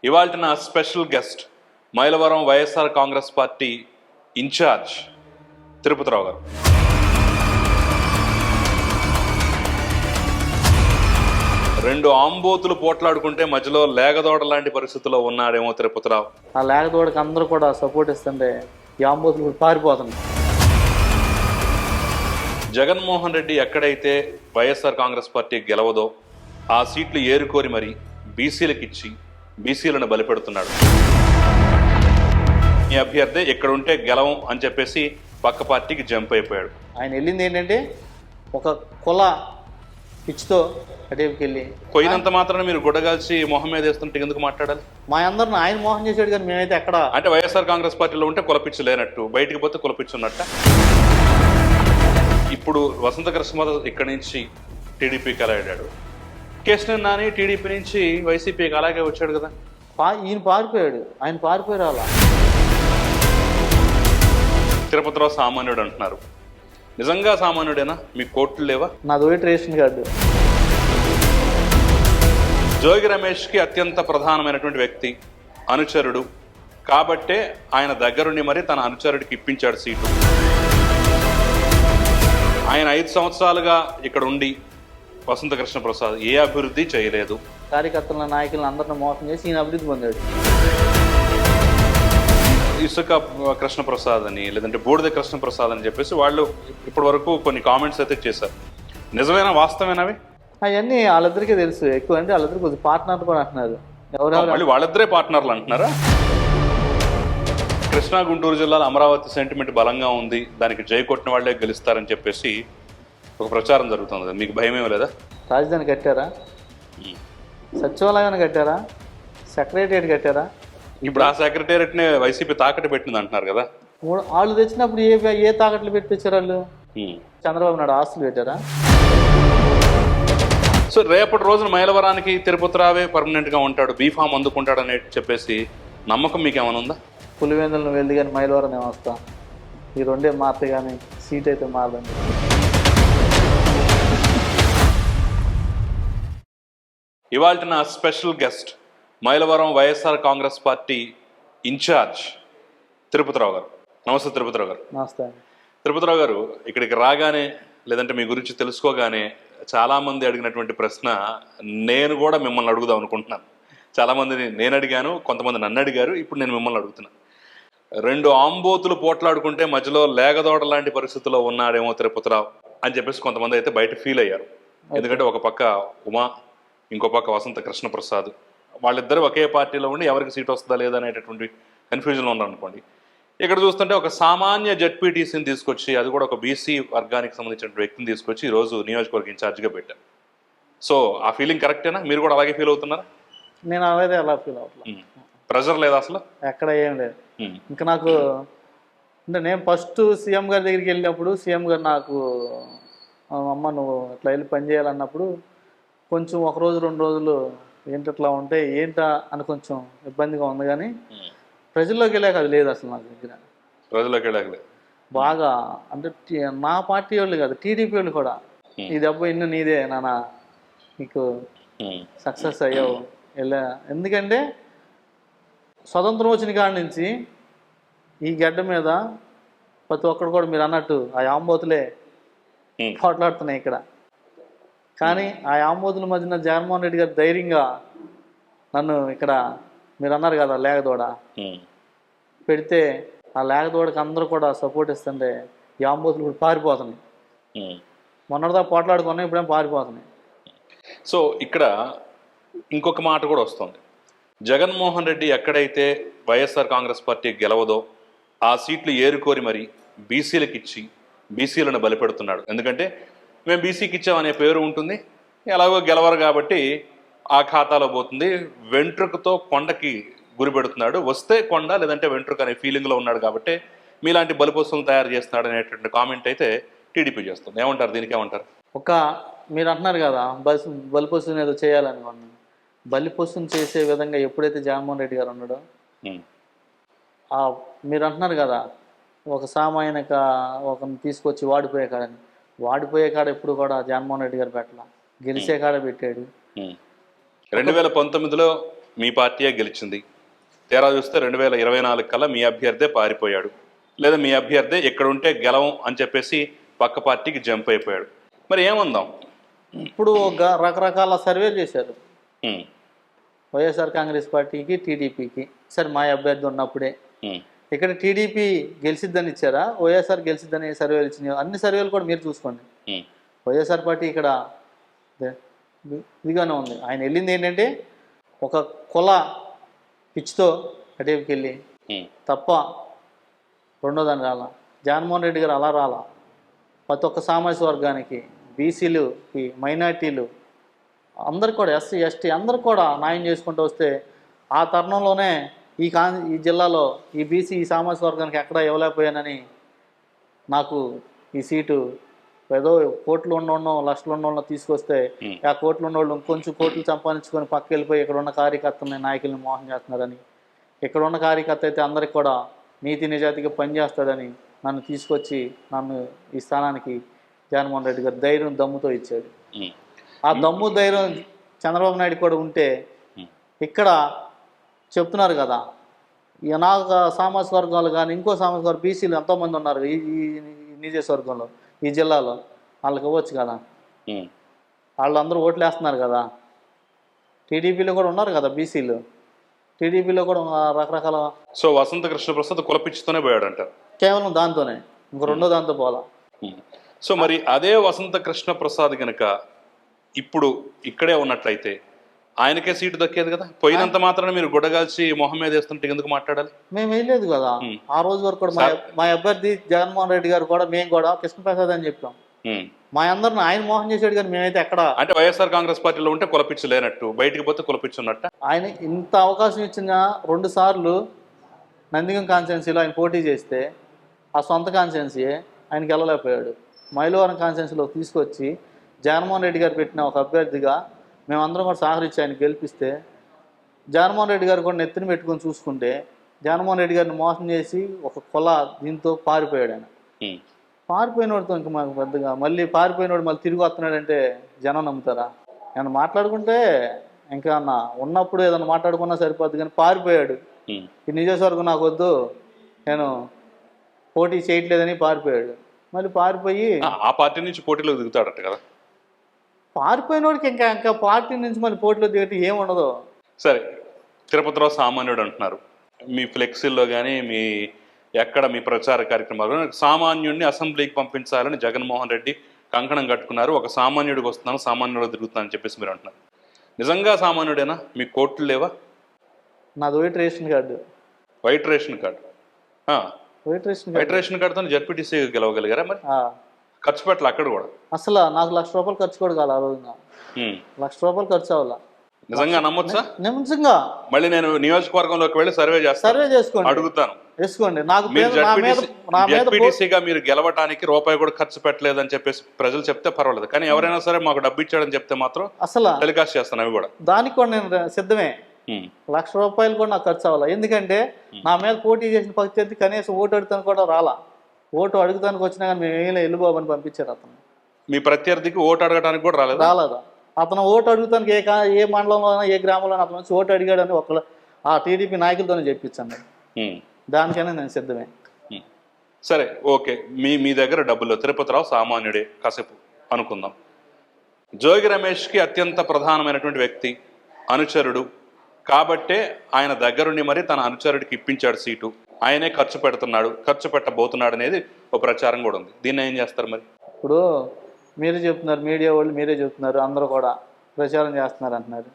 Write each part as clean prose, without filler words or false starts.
ఇవాళ నా special guest Mylavaram YSR Congress Party in charge Tirupati Rao గారు. రెండు ఆంబోతులు పోట్లాడుకుంటే మధ్యలో లేగదోడ లాంటి పరిస్థితుల్లో ఉన్నాడేమో తిరుపతిరావు. ఆ లేగదోడకి అందరూ కూడా సపోర్ట్ ఇస్తుంటే ఈ ఆంబోతులు కూడా పారిపోతుంది. జగన్మోహన్ రెడ్డి ఎక్కడైతే వైఎస్ఆర్ కాంగ్రెస్ పార్టీ గెలవదో ఆ సీట్లు ఏరుకోరి మరి బీసీలకు ఇచ్చి బీసీలను బలిపెడుతున్నాడు. ఈ అభ్యర్థి ఇక్కడ ఉంటే గెలవం అని చెప్పేసి పక్క పార్టీకి జంప్ అయిపోయాడు. ఆయన వెళ్ళింది ఏంటంటే ఒక కుల పిచ్చితో అటేపుకి వెళ్ళి పోయినంత మాత్రాన మీరు గుడ్డగాల్చి మొహం మీద వేస్తుంటే ఎందుకు మాట్లాడాలి? మా అందరిని ఆయన మోహన్ చేసాడు, కానీ మేమైతే ఎక్కడ అంటే వైఎస్ఆర్ కాంగ్రెస్ పార్టీలో ఉంటే కులపిచ్చి లేనట్టు, బయటికి పోతే కులపిచ్చి ఉన్నట్ట. ఇప్పుడు వసంత కృష్ణ ఇక్కడి నుంచి టీడీపీకి వెళ్ళాడు, కేశవన్ నాని టీడీపీ నుంచి వైసీపీకి అలాగే వచ్చాడు కదా. ఈయన పారిపోయాడు, ఆయన పారిపోయి రాలా. తిరుపతిరావు సామాన్యుడు అంటున్నారు, నిజంగా సామాన్యుడేనా? మీ కోర్టులు లేవా? నాది ఒకటి రేషన్ కార్డు. జోగి రమేష్కి అత్యంత ప్రధానమైనటువంటి వ్యక్తి, అనుచరుడు కాబట్టే ఆయన దగ్గరుండి మరి తన అనుచరుడికి ఇప్పించాడు సీటు. ఆయన 5 సంవత్సరాలుగా ఇక్కడ ఉండి వసంత కృష్ణ ప్రసాద్ ఏ అభివృద్ధి చేయలేదు. కార్యకర్తల నాయకులను అందరిని మోసం చేసి ఈయన అభివృద్ధి పొందాడు. ఇసుక కృష్ణప్రసాద్ అని లేదంటే బూడిద కృష్ణప్రసాద్ అని చెప్పేసి వాళ్ళు ఇప్పటి వరకు కొన్ని కామెంట్స్ అయితే చేశారు. నిజమైన వాస్తవేనవి? అవన్నీ వాళ్ళిద్దరికీ తెలుసు. ఎక్కువ అంటే వాళ్ళిద్దరు కొద్దిగా పార్ట్నర్ కూడా అంటున్నారు. ఎవరెవరు మళ్ళీ వాళ్ళిద్దరే పార్ట్నర్లు అంటున్నారా? కృష్ణా గుంటూరు జిల్లాలో అమరావతి సెంటిమెంట్ బలంగా ఉంది, దానికి జై కొట్టిన వాళ్లే గెలుస్తారని చెప్పేసి ఒక ప్రచారం జరుగుతుంది. మీకు భయమేమో లేదా? రాజధాని కట్టారా? సచివాలయాన్ని కట్టారా? సెక్రటరియట్ కట్టారా? ఇప్పుడు ఆ సెక్రటేరియట్ని వైసీపీ తాకట్టు పెట్టింది అంటున్నారు కదా. వాళ్ళు తెచ్చినప్పుడు ఏ తాకట్లు పెట్టించారు వాళ్ళు? చంద్రబాబు నాయుడు ఆస్తులు పెట్టారా? సో రేపటి రోజున మైలవరానికి తిరుపతిరావే పర్మనెంట్గా ఉంటాడు, బీఫామ్ అందుకుంటాడు అని చెప్పేసి నమ్మకం మీకు ఏమైనా ఉందా? పులివెందులను వెళ్ళి కానీ మైలవరం నేను వస్తా. ఈ రెండే మారుతాయి కానీ సీట్ అయితే మారదండి. ఇవాళ నా special guest Mylavaram YSR Congress Party in charge Tirupati Rao గారు. నమస్తే తిరుపతిరావు గారు. నమస్తే. తిరుపతిరావు గారు, ఇక్కడికి రాగానే లేదంటే మీ గురించి తెలుసుకోగానే చాలామంది అడిగినటువంటి ప్రశ్న నేను కూడా మిమ్మల్ని అడుగుదాం అనుకుంటున్నాను. చాలామందిని నేను అడిగాను, కొంతమంది నన్ను అడిగారు, ఇప్పుడు నేను మిమ్మల్ని అడుగుతున్నాను. రెండు ఆంబోతులు పోట్లాడుకుంటే మధ్యలో లేగదోడ లాంటి పరిస్థితుల్లో ఉన్నాడేమో తిరుపతిరావు అని చెప్పేసి కొంతమంది అయితే బయట ఫీల్ అయ్యారు. ఎందుకంటే ఒక పక్క ఉమా, ఇంకో పక్క వసంత కృష్ణ ప్రసాద్, వాళ్ళిద్దరూ ఒకే పార్టీలో ఉండి ఎవరికి సీట్ వస్తుందా లేదా అనేటటువంటి కన్ఫ్యూజన్లో ఉన్నారు అనుకోండి. ఇక్కడ చూస్తుంటే ఒక సామాన్య జెడ్పీటీసీని తీసుకొచ్చి, అది కూడా ఒక బీసీ వర్గానికి సంబంధించిన వ్యక్తిని తీసుకొచ్చి ఈరోజు నియోజకవర్గ ఇన్ఛార్జ్గా పెట్టారు. సో ఆ ఫీలింగ్ కరెక్టేనా? మీరు కూడా అలాగే ఫీల్ అవుతున్నారా? నేను అలాగే అలా ఫీల్ అవుతున్నా. ప్రెజర్ లేదా అసలు? ఎక్కడ ఏం లేదు. ఇంకా నాకు అంటే నేను ఫస్ట్ సీఎం గారి దగ్గరికి వెళ్ళినప్పుడు సీఎం గారు నాకు అమ్మ నువ్వు ఇట్లా వెళ్ళి పని చేయాలన్నప్పుడు కొంచెం 1 రోజు 2 రోజులు ఏంటట్లా ఉంటే ఏంటా అని కొంచెం ఇబ్బందిగా ఉంది. కానీ ప్రజల్లోకి వెళ్ళాక అది లేదు అసలు నాకు దగ్గర. ప్రజల్లోకి వెళ్ళాక బాగా అంటే నా పార్టీ వాళ్ళు కాదు, టీడీపీ వాళ్ళు కూడా ఈ దెబ్బ ఇన్ని నీదే నాన్న, నీకు సక్సెస్ అయ్యావు వెళ్ళా. ఎందుకంటే స్వతంత్రం వచ్చిన కాడి నుంచి ఈ గడ్డ మీద ప్రతి ఒక్కరు కూడా మీరు అన్నట్టు ఆ ఆంబోతులే పోట్లాడుతున్నాయి ఇక్కడ. కానీ ఆ ఆంబోతుల మధ్యన జగన్మోహన్ రెడ్డి గారు ధైర్యంగా నన్ను ఇక్కడ మీరు అన్నారు కదా లేగదోడ పెడితే, ఆ లేగదోడకి అందరూ కూడా సపోర్ట్ ఇస్తుంటే ఈ ఆంబోతులు కూడా పారిపోతున్నాయి. మొన్నటిదా పోట్లాడుకున్నాయి, ఇప్పుడేం పారిపోతున్నాయి. సో ఇక్కడ ఇంకొక మాట కూడా వస్తుంది. జగన్మోహన్ రెడ్డి ఎక్కడైతే వైఎస్ఆర్ కాంగ్రెస్ పార్టీ గెలవదో ఆ సీట్లు ఏరుకోరి మరి బీసీలకు ఇచ్చి బీసీలను బలిపెడుతున్నాడు. ఎందుకంటే మేము బీసీకి ఇచ్చామనే పేరు ఉంటుంది, ఎలాగో గెలవరు కాబట్టి ఆ ఖాతాలో పోతుంది. వెంట్రుకతో కొండకి గురి పెడుతున్నాడు, వస్తే కొండ లేదంటే వెంట్రుక అనే ఫీలింగ్లో ఉన్నాడు కాబట్టి మీలాంటి బలిపొస్తులను తయారు చేస్తున్నాడు అనేటువంటి కామెంట్ అయితే టీడీపీ చేస్తుంది. ఏమంటారు దీనికి? ఏమంటారు? ఒక మీరు అంటున్నారు కదా బలిపొస్తుని ఏదో చేయాలనుకున్నాను. బలిపొస్తుని చేసే విధంగా ఎప్పుడైతే జగన్మోహన్ రెడ్డి గారు ఉన్నాడో, మీరు అంటున్నారు కదా ఒక సామాన్యక ఒకరిని తీసుకొచ్చి వాడిపోయే కాడ ఎప్పుడు కూడా జగన్మోహన్ రెడ్డి గారు పెట్టాల, గెలిచే కాడ పెట్టాడు. 2019లో మీ పార్టీయే గెలిచింది. తీరా చూస్తే 2024 కల్లా మీ అభ్యర్థే పారిపోయాడు, లేదా మీ అభ్యర్థే ఇక్కడ ఉంటే గెలవం అని చెప్పేసి పక్క పార్టీకి జంప్ అయిపోయాడు. మరి ఏమందాం? ఇప్పుడు రకరకాల సర్వేలు చేశారు ఉమ్, వైఎస్ఆర్ కాంగ్రెస్ పార్టీకి, టీడీపీకి. సరే మా అభ్యర్థి ఉన్నప్పుడే ఉమ్, ఇక్కడ టీడీపీ గెలిచిద్దని ఇచ్చారా, వైఎస్ఆర్ గెలిచిద్దని సర్వేలు ఇచ్చినాయి? అన్ని సర్వేలు కూడా మీరు చూసుకోండి. ఉమ్, వైఎస్ఆర్ పార్టీ ఇక్కడ ఇదిగానే ఉంది. ఆయన వెళ్ళింది ఏంటంటే ఒక కుల పిచ్చితో అటేపుకి వెళ్ళి ఉమ్, తప్ప రెండోదాన్ని రాలా. జగన్మోహన్ రెడ్డి గారు అలా రాలా. ప్రతి ఒక్క సామాజిక వర్గానికి, బీసీలుకి, మైనార్టీలు అందరు కూడా, ఎస్సీ ఎస్టీ అందరు కూడా న్యాయం చేసుకుంటూ వస్తే ఆ తరుణంలోనే ఈ జిల్లాలో ఈ బీసీ ఈ సామాజిక వర్గానికి ఎక్కడా ఇవ్వలేకపోయానని నాకు ఈ సీటు ఏదో కోట్లు ఉండడం లక్షలు ఉండడం తీసుకొస్తే ఆ కోట్లు ఉన్నవాళ్ళు ఇంకొంచెం కోట్లు సంపాదించుకొని పక్కకి వెళ్ళిపోయి ఇక్కడ ఉన్న కార్యకర్తలని నాయకుల్ని మోసం చేస్తున్నారని, ఇక్కడ ఉన్న కార్యకర్త అయితే అందరికి కూడా నీతి నిజాయితీగా పనిచేస్తాడని నన్ను తీసుకొచ్చి నన్ను ఈ స్థానానికి జగన్మోహన్ రెడ్డి గారు ధైర్యం దమ్ముతో ఇచ్చాడు. ఆ దమ్ము ధైర్యం చంద్రబాబు నాయుడు కూడా ఉంటే ఇక్కడ చెప్తున్నారు కదా, ఈ నాకు సామాజిక వర్గాలు కానీ ఇంకో సామాజిక వర్గం బీసీలు ఎంతోమంది ఉన్నారు ఈ నియోజకవర్గంలో ఈ జిల్లాలో, వాళ్ళకి ఇవ్వచ్చు కదా. వాళ్ళందరూ ఓట్లు వేస్తున్నారు కదా. టీడీపీలో కూడా ఉన్నారు కదా బీసీలు, టీడీపీలో కూడా రకరకాల. సో వసంత కృష్ణ ప్రసాద్ కులపిచ్చితోనే పోయాడంట, కేవలం దాంతోనే, ఇంకో రెండో దాంతో పోలా. సో మరి అదే వసంత కృష్ణ ప్రసాద్ గనక ఇప్పుడు ఇక్కడే ఉన్నట్లయితే ఆయనకే సీటు దక్కేది కదా. పోయినంత మాత్రాన మీరు గుడ్డగాల్చి మొహం మీద వేస్తుంటే ఎందుకు మాట్లాడాలి? మేము వేయలేదు కదా ఆ రోజు వరకు కూడా. మా అభ్యర్థి జగన్మోహన్ రెడ్డి గారు కూడా, మేము కూడా కృష్ణప్రసాద్ అని చెప్పాం. మా అందరిని ఆయన మోహన్ చేసాడు కానీ మేమైతే ఎక్కడ. అంటే వైఎస్ఆర్ కాంగ్రెస్ పార్టీలో ఉంటే కులపిచ్చు లేనట్టు, బయటికి పోతే కులపిచ్చు ఉన్నట్ట. ఆయన ఇంత అవకాశం ఇచ్చిన 2 సార్లు నందిగం కాన్స్టిట్యున్సీలో ఆయన పోటీ చేస్తే ఆ సొంత కాన్స్టిట్యున్సీయే ఆయనకి వెళ్ళలేకపోయాడు. మైలవరం కాన్స్టిట్యున్సీలో తీసుకొచ్చి జగన్మోహన్ రెడ్డి గారు పెట్టిన ఒక అభ్యర్థిగా మేమందరం కూడా సహకరించి ఆయన గెలిపిస్తే, జగన్మోహన్ రెడ్డి గారు కూడా నెత్తిని పెట్టుకొని చూసుకుంటే జగన్మోహన్ రెడ్డి గారిని మోసం చేసి ఒక కుల దీంతో పారిపోయాడు ఆయన. పారిపోయినోడితో ఇంకా మాకు పెద్దగా మళ్ళీ పారిపోయినోడు మళ్ళీ తిరిగి వస్తున్నాడంటే జనం నమ్ముతారా? ఏమన్నా మాట్లాడుకుంటే ఇంకా అన్న ఉన్నప్పుడు ఏదన్నా మాట్లాడుకున్నా సరిపోద్ది, కానీ పారిపోయాడు. ఈ నియోజకవర్గం నాకు వద్దు, నేను పోటీ చేయట్లేదని పారిపోయాడు. మళ్ళీ పారిపోయి ఆ పార్టీ నుంచి పోటీలో దిగుతాడట కదా. పారిపోయినోడికి ఇంకా పార్టీ నుంచి మళ్ళీ పోటీలో దిగట్టి ఏముండదు. సరే, తిరుపతిరావు సామాన్యుడు అంటున్నారు. మీ ఫ్లెక్సీల్లో కానీ మీ ఎక్కడ మీ ప్రచార కార్యక్రమాలు సామాన్యుడిని అసెంబ్లీకి పంపించాలని జగన్మోహన్ రెడ్డి కంకణం కట్టుకున్నారు. ఒక సామాన్యుడికి వస్తున్నాను, సామాన్యుడు తిరుగుతున్నాను అని చెప్పేసి మీరు అంటున్నారు. నిజంగా సామాన్యుడేనా? మీ కోట్లు లేవా? నాది white ration card. White ration card white ration కార్డుతో జడ్పీటీసీ గెలవగలిగారా? మరి ఖర్చు పెట్టాలి అక్కడ కూడా. అసలు నాకు ₹1,00,000 ఖర్చు కూడా కాదు ఆ రోజున. ₹1,00,000 ఖర్చు అవ్వాల. నిజంగా నమ్మొచ్చా? నిజంగా. మళ్ళీ నేను నియోజకవర్గంలోకి వెళ్ళి సర్వే చేసుకోండి, అడుగుతాను. వేసుకోండి. నాకు జడ్పీటీసీగా మీరు గెలవటానికి రూపాయి కూడా ఖర్చు పెట్టలేదని చెప్పేసి ప్రజలు చెప్తే పర్వాలేదు, కానీ ఎవరైనా సరే మాకు డబ్బు ఇచ్చాడని చెప్తే మాత్రం అసలు టెలికాస్ట్ చేస్తాను. అవి కూడా దానికి కూడా నేను సిద్ధమే. ₹1,00,000 కూడా నాకు ఖర్చు అవ్వాలి. ఎందుకంటే నా మీద పోటీ చేసిన ప్రత్యర్థి కనీసం ఓటు అడుగుతాను కూడా రాలా. ఓటు అడుగుతానికి వచ్చినా కానీ మేము ఏం వెళ్ళిపోమని పంపించారు అతను. మీ ప్రత్యర్థికి ఓటు అడగడానికి కూడా రాలేదా? అతను ఓటు అడుగుతానికి ఏ మండలంలో ఏ గ్రామంలో అతను వచ్చి ఓటు అడిగాడని ఒకళ్ళు ఆ టీడీపీ నాయకులతోనే చెప్పించండి. దానికైనా నేను సిద్ధమే. సరే, ఓకే. మీ దగ్గర డబ్బులు తిరుపతిరావు సామాన్యుడే కాసేపు అనుకుందాం. జోగి రమేష్కి అత్యంత ప్రధానమైనటువంటి వ్యక్తి, అనుచరుడు కాబట్టే ఆయన దగ్గరుండి మరి తన అనుచరుడికి ఇప్పించాడు సీటు. ఆయనే ఖర్చు పెడుతున్నాడు, ఖర్చు పెట్టబోతున్నాడు అనేది ఒక ప్రచారం కూడా ఉంది. దీన్ని ఏం చేస్తారు మరి? ఇప్పుడు మీరే చెప్తున్నారు, మీడియా వాళ్ళు మీరే చెప్తున్నారు, అందరూ కూడా ప్రచారం చేస్తున్నారు అంటున్నారు.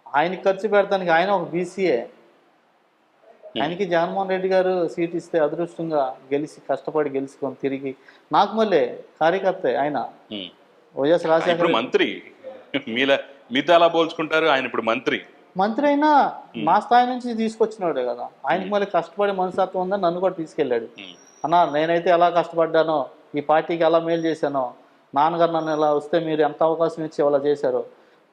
ఆయనకి ఖర్చు పెడతానికి ఆయన ఒక బీసీఏ. ఆయనకి జగన్మోహన్ రెడ్డి గారు సీట్ ఇస్తే అదృష్టంగా కష్టపడి గెలుచుకొని తిరిగి నాకు మళ్ళీ కార్యకర్త ఆయన వైఎస్ రాజశేఖర మంత్రి. మీతో ఎలా పోల్చుకుంటారు? ఆయన ఇప్పుడు మంత్రి అయినా మా స్థాయి నుంచి తీసుకొచ్చినాడే కదా. ఆయనకి మళ్ళీ కష్టపడే మనస్తత్వం ఉందని నన్ను కూడా తీసుకెళ్ళాడు. అన్నా నేనైతే ఎలా కష్టపడ్డానో, ఈ పార్టీకి ఎలా మేలు చేశానో, నాన్నగారు నన్ను ఇలా వస్తే మీరు ఎంత అవకాశం ఇచ్చి అలా చేశారో,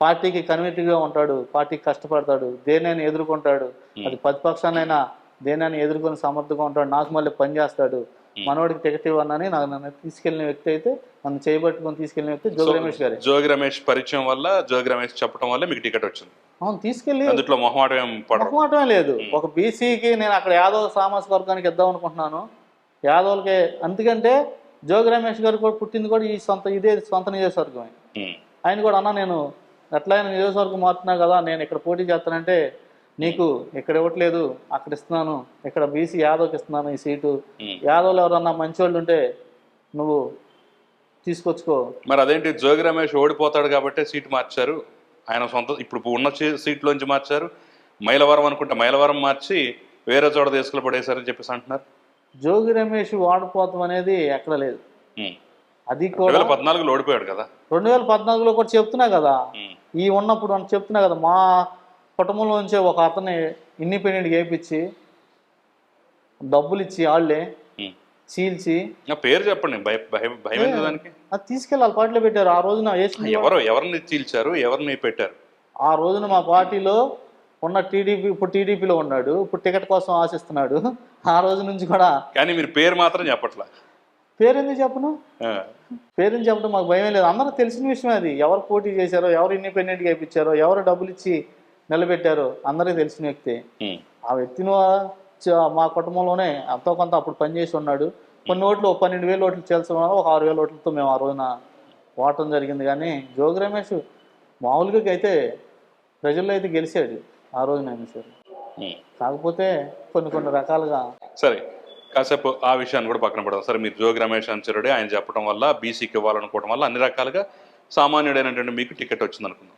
పార్టీకి కన్విటివ్గా ఉంటాడు, పార్టీకి కష్టపడతాడు, దేనైనా ఎదుర్కొంటాడు, అది ప్రతిపక్షానైనా దేనైనా ఎదుర్కొని సమర్థంగా ఉంటాడు, నాకు మళ్ళీ పనిచేస్తాడు, మనోడికి టికెట్ ఇవ్వనని నన్ను తీసుకెళ్లిన వ్యక్తి అయితే, నన్ను చేయబట్టుకొని తీసుకెళ్లిన వ్యక్తి జోగి రమేష్ గారే. జోగి రమేష్ పరిచయం వల్ల, జోగి రమేష్ చెప్పడం వల్ల మీకు టికెట్ వచ్చింది. అవును, తీసుకెళ్లి అందులో మొహమాటం మొహమాటమే లేదు. ఒక బీసీకి నేను అక్కడ యాదవ్ సామాజిక వర్గానికి ఇద్దాం అనుకుంటున్నాను, యాదవులకే. అందుకంటే జోగి రమేష్ గారు కూడా పుట్టింది కూడా ఇదే సొంత నియోజకవర్గమే. ఆయన కూడా అన్న నేను ఎట్లయినా నియోజకవర్గం మారుతున్నా కదా, నేను ఇక్కడ పోటీ చేస్తానంటే నీకు ఇక్కడ ఇవ్వట్లేదు, అక్కడ ఇస్తున్నాను, ఇక్కడ బీసీ యాదవ్కి ఇస్తున్నాను ఈ సీటు, యాదవ్లు ఎవరన్నా మంచి వాళ్ళు ఉంటే నువ్వు తీసుకొచ్చుకో. మరి అదేంటి జోగి రమేష్ ఓడిపోతాడు కాబట్టి సీటు మార్చారు, ఆయన సొంత ఇప్పుడు ఉన్న సీట్లోంచి మార్చారు, మైలవరం అనుకుంటే మైలవరం మార్చి వేరే చోట తీసుకుని పడేశారని చెప్పేసి అంటున్నారు. జోగి రమేష్ ఓడిపోతాం అనేది ఎక్కడ లేదు. అది కూడా 2014లో ఓడిపోయాడు కదా, 2014లో కూడా చెప్తున్నా కదా, ఈ ఉన్నప్పుడు చెప్తున్నా కదా, మా కుటుంబంలో నుంచే ఒక అతన్ని ఇండిపెండెంట్గా వేయించి డబ్బులు ఇచ్చి వాళ్ళే చీల్చి, పేరు చెప్పండి, భయం దానికి, అది తీసుకెళ్ళాలి పార్టీలో పెట్టారు. ఆ రోజున ఎవరిని చీల్చారు, ఎవరిని పెట్టారు? ఆ రోజున మా పార్టీలో ఉన్న టీడీపీ, ఇప్పుడు టీడీపీలో ఉన్నాడు, ఇప్పుడు టికెట్ కోసం ఆశిస్తున్నాడు. ఆ రోజు నుంచి కూడా. కానీ మీరు పేరు మాత్రం చెప్పట్లా. పేరెందుకు చెప్పను, పేరెందుకు చెప్పడం మాకు భయం లేదు, అందరూ తెలిసిన విషయం అది. ఎవరు పోటీ చేశారో, ఎవరు ఇండిపెండెంట్గా వేయించారో, ఎవరు డబ్బులు ఇచ్చి నిలబెట్టారో అందరికీ తెలిసిన వ్యక్తి. ఆ వ్యక్తిని మా కుటుంబంలోనే ఎంతో కొంత అప్పుడు పనిచేసి ఉన్నాడు. కొన్ని ఓట్లు 12,000 ఓట్లు చేయాల్సిన ఒక 6,000 ఓట్లతో మేము ఆ రోజున ఓటం జరిగింది. కానీ జోగి రమేష్ మామూలుగా అయితే ప్రజల్లో అయితే గెలిచాడు ఆ రోజున అయినా సరే. కాకపోతే కొన్ని రకాలుగా. సరే, కాసేపు ఆ విషయాన్ని కూడా పక్కన పెడదాం. సరే, మీరు జోగి రమేష్ అనుచరుడే, ఆయన చెప్పడం వల్ల బీసీకి ఇవ్వాలనుకోవడం వల్ల అన్ని రకాలుగా సామాన్యుడైనటువంటి మీకు టికెట్ వచ్చింది అనుకుందాం.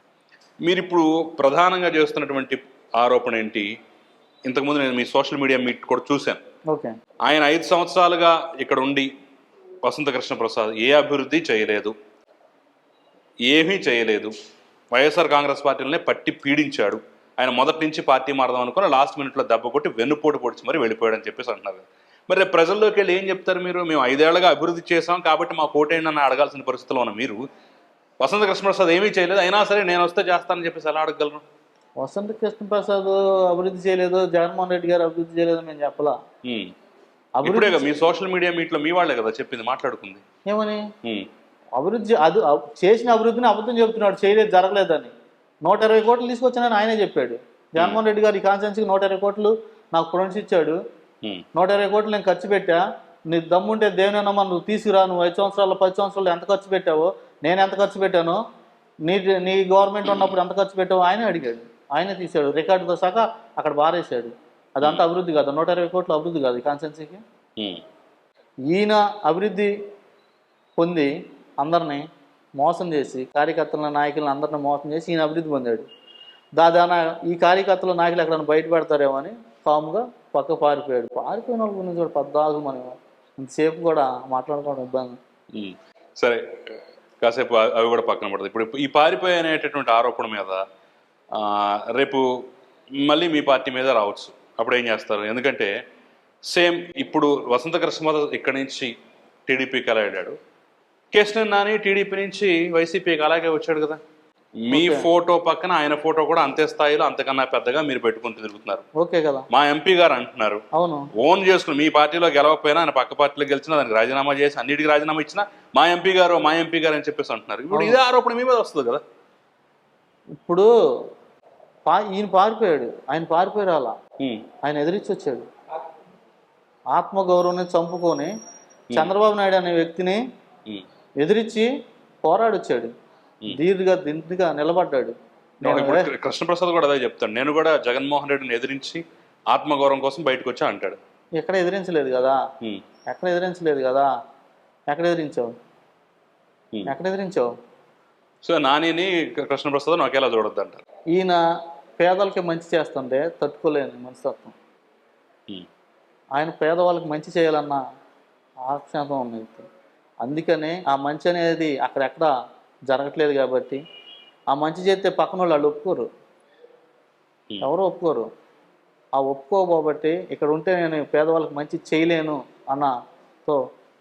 మీరు ఇప్పుడు ప్రధానంగా చేస్తున్నటువంటి ఆరోపణ ఏంటి? ఇంతకుముందు నేను మీ సోషల్ మీడియా మీట్ కూడా చూశాను. ఆయన 5 సంవత్సరాలుగా ఇక్కడ ఉండి వసంత కృష్ణ ప్రసాద్ ఏ అభివృద్ధి చేయలేదు, ఏమీ చేయలేదు, వైఎస్ఆర్ కాంగ్రెస్ పార్టీలనే పట్టి పీడించాడు, ఆయన మొదటి నుంచి పార్టీ మారదాం అనుకుని లాస్ట్ మినిట్లో దెబ్బ కొట్టి వెన్నుపోటు పొడిచి మరి వెళ్ళిపోయాడని చెప్పేసి అంటున్నారు. మరి ప్రజల్లోకి వెళ్ళి ఏం చెప్తారు మీరు? మేము 5 ఏళ్లుగా అభివృద్ధి చేసాం కాబట్టి మా కోటేండి అని అడగాల్సిన పరిస్థితిలో ఉన్న మీరు వసంత కృష్ణప్రసాద్ ఏమీ చేయలేదు, అయినా సరే నేను వస్తే చేస్తానని చెప్పేసి ఎలా అడగగలరు? వసంత కృష్ణప్రసాద్ అభివృద్ధి చేయలేదు, జగన్మోహన్ రెడ్డి గారు అభివృద్ధి చేయలేదు మేము చెప్పలా. ఇప్పుడే మీ సోషల్ మీడియా మీట్లో మీ వాళ్ళే కదా చెప్పింది, మాట్లాడుకుంది. ఏమని? అభివృద్ధి అది చేసిన అభివృద్ధిని అబద్ధం చెప్తున్నాడు, చేయలేదు, జరగలేదని. 120 కోట్లు తీసుకొచ్చానని ఆయనే చెప్పాడు. జగన్మోహన్ రెడ్డి గారు ఈ కాన్స్టిట్యున్సీకి 120 కోట్లు నాకు ప్రొనౌన్స్ ఇచ్చాడు. 120 కోట్లు నేను ఖర్చు పెట్టా, నీ దమ్ముంటే దేనినమ్మా నువ్వు తీసుకురా, నువ్వు 5 సంవత్సరాలు 10 సంవత్సరాలు ఎంత ఖర్చు పెట్టావో, నేను ఎంత ఖర్చు పెట్టానో, నీ గవర్నమెంట్ ఉన్నప్పుడు ఎంత ఖర్చు పెట్టావో ఆయనే అడిగాడు, ఆయనే తీశాడు రికార్డుతో సహా అక్కడ బారేశాడు. అదంతా అభివృద్ధి కాదు, 120 కోట్లు అభివృద్ధి కాదు ఈ కాన్స్టిట్యున్సీకి. ఈయన అభివృద్ధి పొంది అందరినీ మోసం చేసి, కార్యకర్తల నాయకులను అందరినీ మోసం చేసి ఈయన అభివృద్ధి పొందాడు. దాదాపు ఈ కార్యకర్తల నాయకులు ఎక్కడైనా బయట పెడతారేమో అని కాముగా పక్క పారిపోయాడు. పారిపోయిన వాళ్ళ గురించి కూడా పెద్దగా మనం ఇంతసేపు కూడా మాట్లాడుకోవడం ఇబ్బంది. సరే, కాసేపు అవి కూడా పక్కన పడదు. ఇప్పుడు ఈ పారిపోయి అనేటటువంటి ఆరోపణ మీద రేపు మళ్ళీ మీ పార్టీ మీద రావచ్చు, అప్పుడు ఏం చేస్తారు? ఎందుకంటే సేమ్ ఇప్పుడు వసంత కృష్ణ ఇక్కడి నుంచి టీడీపీకి అలా వెళ్ళాడు, కేశినేని నాని టీడీపీ నుంచి వైసీపీకి అలాగే వచ్చాడు కదా. మీ ఫోటో పక్కన ఆయన ఫోటో కూడా అంతే స్థాయిలో అంతకన్నా పెద్దగా మీరు పెట్టుకుని తిరుగుతున్నారు. ఓకే కదా. మా ఎంపీ గారు అంటున్నారు, అవును, ఓన్ చేసుకుని మీ పార్టీలో గెలవకపోయినా ఆయన పక్క పార్టీలో గెలిచినా దానికి రాజీనామా చేసి అన్నిటికీ రాజీనామా ఇచ్చినా మా ఎంపీ గారు అని చెప్పేసి అంటున్నారు. ఇప్పుడు ఇదే ఆరోపణ మీ మీద వస్తుంది కదా. ఇప్పుడు ఈయన పారిపోయాడు, ఆయన పారిపోయి రాలా, ఆయన ఎదిరించి వచ్చాడు. ఆత్మగౌరవాన్ని చంపుకొని చంద్రబాబు నాయుడు అనే వ్యక్తిని ఎదిరించి పోరాడొచ్చాడు, దిండుగా నిలబడ్డాడు. కృష్ణప్రసాద్ కూడా అదే చెప్తాడు, నేను కూడా జగన్మోహన్ రెడ్డిని ఎదిరించి ఆత్మగౌరవం కోసం బయటకు వచ్చా అంటాడు. ఎక్కడ ఎదిరించలేదు కదా, ఎక్కడ ఎదిరించలేదు కదా, ఎక్కడ ఎదిరించావు, ఎక్కడ ఎదిరించావు? సో నానిని కృష్ణప్రసాద్ ఒకేలా చూడొద్దు అంటారు. ఈయన పేదలకి మంచి చేస్తుంటే తట్టుకోలేని మనస్తత్వం. ఆయన పేదవాళ్ళకి మంచి చేయాలన్న ఆక్షేపం ఉన్నది. అందుకనే ఆ మంచి అనేది అక్కడెక్కడ జరగట్లేదు కాబట్టి ఆ మంచి చేస్తే పక్కన వాళ్ళు ఒప్పుకోరు, ఎవరు ఒప్పుకోరు. ఆ ఒప్పుకోబోబట్టి ఇక్కడ ఉంటే నేను పేదవాళ్ళకి మంచి చేయలేను అన్నతో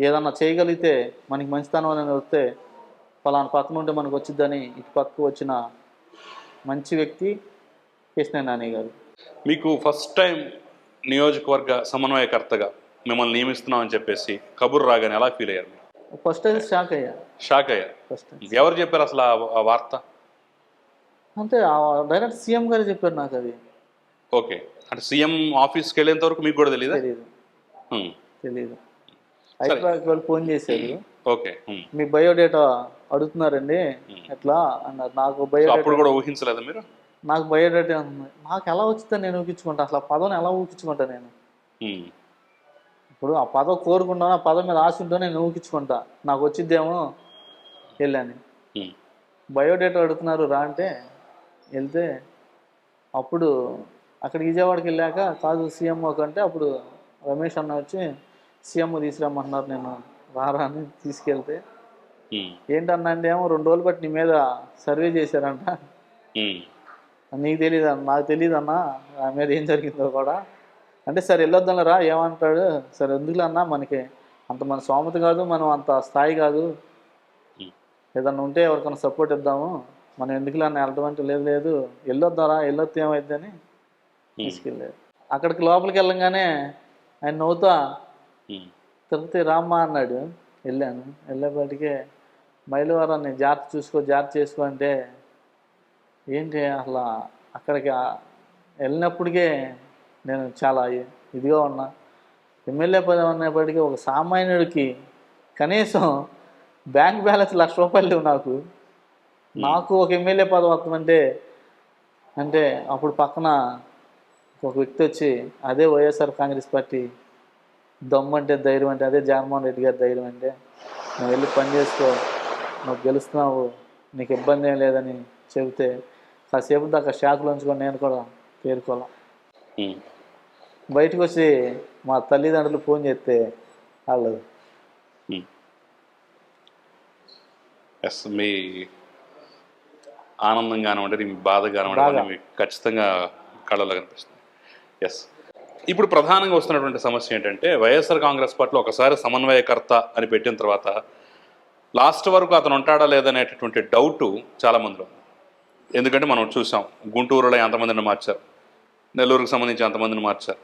ఏదన్నా చేయగలిగితే మనకి మంచితనం అనేది వస్తే ఫలానా పక్కన ఉంటే మనకు వచ్చిద్దని ఇటు పక్కకు వచ్చిన మంచి వ్యక్తి కేశినేని నాని గారు. మీకు ఫస్ట్ టైం నియోజకవర్గ సమన్వయకర్తగా మిమ్మల్ని నియమిస్తున్నాం అని చెప్పేసి కబురు రాగానే ఎలా ఫీల్ అయ్యారు? ఫస్ట్ అయితే షాక్ అయ్యా. షాక్ అయ్యారు. ఫస్ట్ ఎవరు చెప్పారు అసలు ఆ వార్త? అంటే డైరెక్ట్ సీఎం గారు చెప్పారు నాకు అది. ఓకే, అంటే సీఎం ఆఫీస్కి వెళ్ళేంత వరకు మీకు కూడా తెలీదా? తెలియదు. హ్మ్. తెలీదు. హైదరాబాద్ వాళ్ళు ఫోన్ చేశారు. ఓకే. మీ బయోడేటా అడుగుతున్నారండి ఎట్లా అన్నారు. నాకు సో బయోడేటా అప్పుడు కూడా ఊహించలేదా మీరు? నాకు బయోడేటా ఉంది. నాకు ఎలా వచ్చిందని నేను ఊహించుకుంటా. అసలు ఆ పదం ఎలా ఊహించుకుంటా నేను? హ్మ్. ఇప్పుడు ఆ పదం కోరుకుంటాను, ఆ పదం మీద ఆశ ఉంటూ నేను ఊహించుకుంటా. నాకు వచ్చిద్దేమో వెళ్ళాను. హ్మ్. బయోడేటా అడుగుతున్నారు రా అంటే వెళ్తే అప్పుడు అక్కడికి విజయవాడకి వెళ్ళాక కాదు సీఎంఓ కంటే అప్పుడు రమేష్ అన్న వచ్చి సీఎంఓ తీసుకురమ్మంటున్నారు, నేను రారా అని తీసుకెళ్తే హ్మ్. ఏంటన్నా అంటే ఏమో 2 రోజులు బట్టి నీ మీద సర్వే చేశారంట. హ్మ్. నీకు తెలియదు అన్న, నాకు తెలియదు అన్న నా మీద ఏం జరిగిందో కూడా అంటే సరే వెళ్ళొద్దాంరా ఏమంటాడు. సరే ఎందుకులే అన్న, మనకి అంత మన స్తోమత కాదు, మనం అంత స్థాయి కాదు, హ్మ్. ఏదన్నా ఉంటే ఎవరికైనా సపోర్ట్ ఇద్దాము, మనం ఎందుకులే అన్న వెళ్ళడం అంటే లేదు లేదు వెళ్ళొద్దారా, వెళ్ళొద్దు ఏమైద్దని హ్మ్. తీసుకెళ్ళారు. అక్కడికి లోపలికి వెళ్ళంగానే ఆయన నవ్వుతా హ్మ్. తిరుపతి రామ్మా అన్నాడు. వెళ్ళాను. వెళ్ళేపాటికే మైలవరాన్ని జాగ్రత్త చేసుకో అంటే ఏంటి అసలు అక్కడికి వెళ్ళినప్పటికే నేను చాలా ఇదిగా ఉన్నా. ఎమ్మెల్యే పదవి అనేప్పటికీ ఒక సామాన్యుడికి కనీసం బ్యాంక్ బ్యాలెన్స్ ₹1,00,000 లేవు నాకు. నాకు ఒక ఎమ్మెల్యే పదవి వస్తుందంటే అంటే అప్పుడు పక్కన ఒక వ్యక్తి వచ్చి అదే వైఎస్ఆర్ కాంగ్రెస్ పార్టీ దమ్ము అంటే ధైర్యం అంటే అదే జగన్మోహన్ రెడ్డి గారి ధైర్యం అంటే నువ్వు వెళ్ళి పని చేసుకో, నువ్వు గెలుస్తున్నావు, నీకు ఇబ్బంది ఏం లేదని చెబితే కాసేపు దాకా షాక్లో ఉంచుకొని నేను కూడా తేరుకోవాలి. హ్మ్. బయటకు వచ్చి మా తల్లిదండ్రులు ఫోన్ చేస్తే వాళ్ళు హ్మ్. ఎస్, మీ ఆనందం కానివ్వండి, మీ బాధ కానివ్వండి, బాగా అవన్నీ మీకు ఖచ్చితంగా కళ్ళలో కనిపిస్తుంది. ఎస్. ఇప్పుడు ప్రధానంగా వస్తున్నటువంటి సమస్య ఏంటంటే వైఎస్ఆర్ కాంగ్రెస్ పార్టీలో ఒకసారి సమన్వయకర్త అని పెట్టిన తర్వాత లాస్ట్ వరకు అతను ఉంటాడా లేదనేటటువంటి డౌటు చాలామందిలో ఉంది. ఎందుకంటే మనం చూసాం గుంటూరులో ఎంతమందిని మార్చారు, నెల్లూరుకు సంబంధించి అంతమందిని మార్చారు,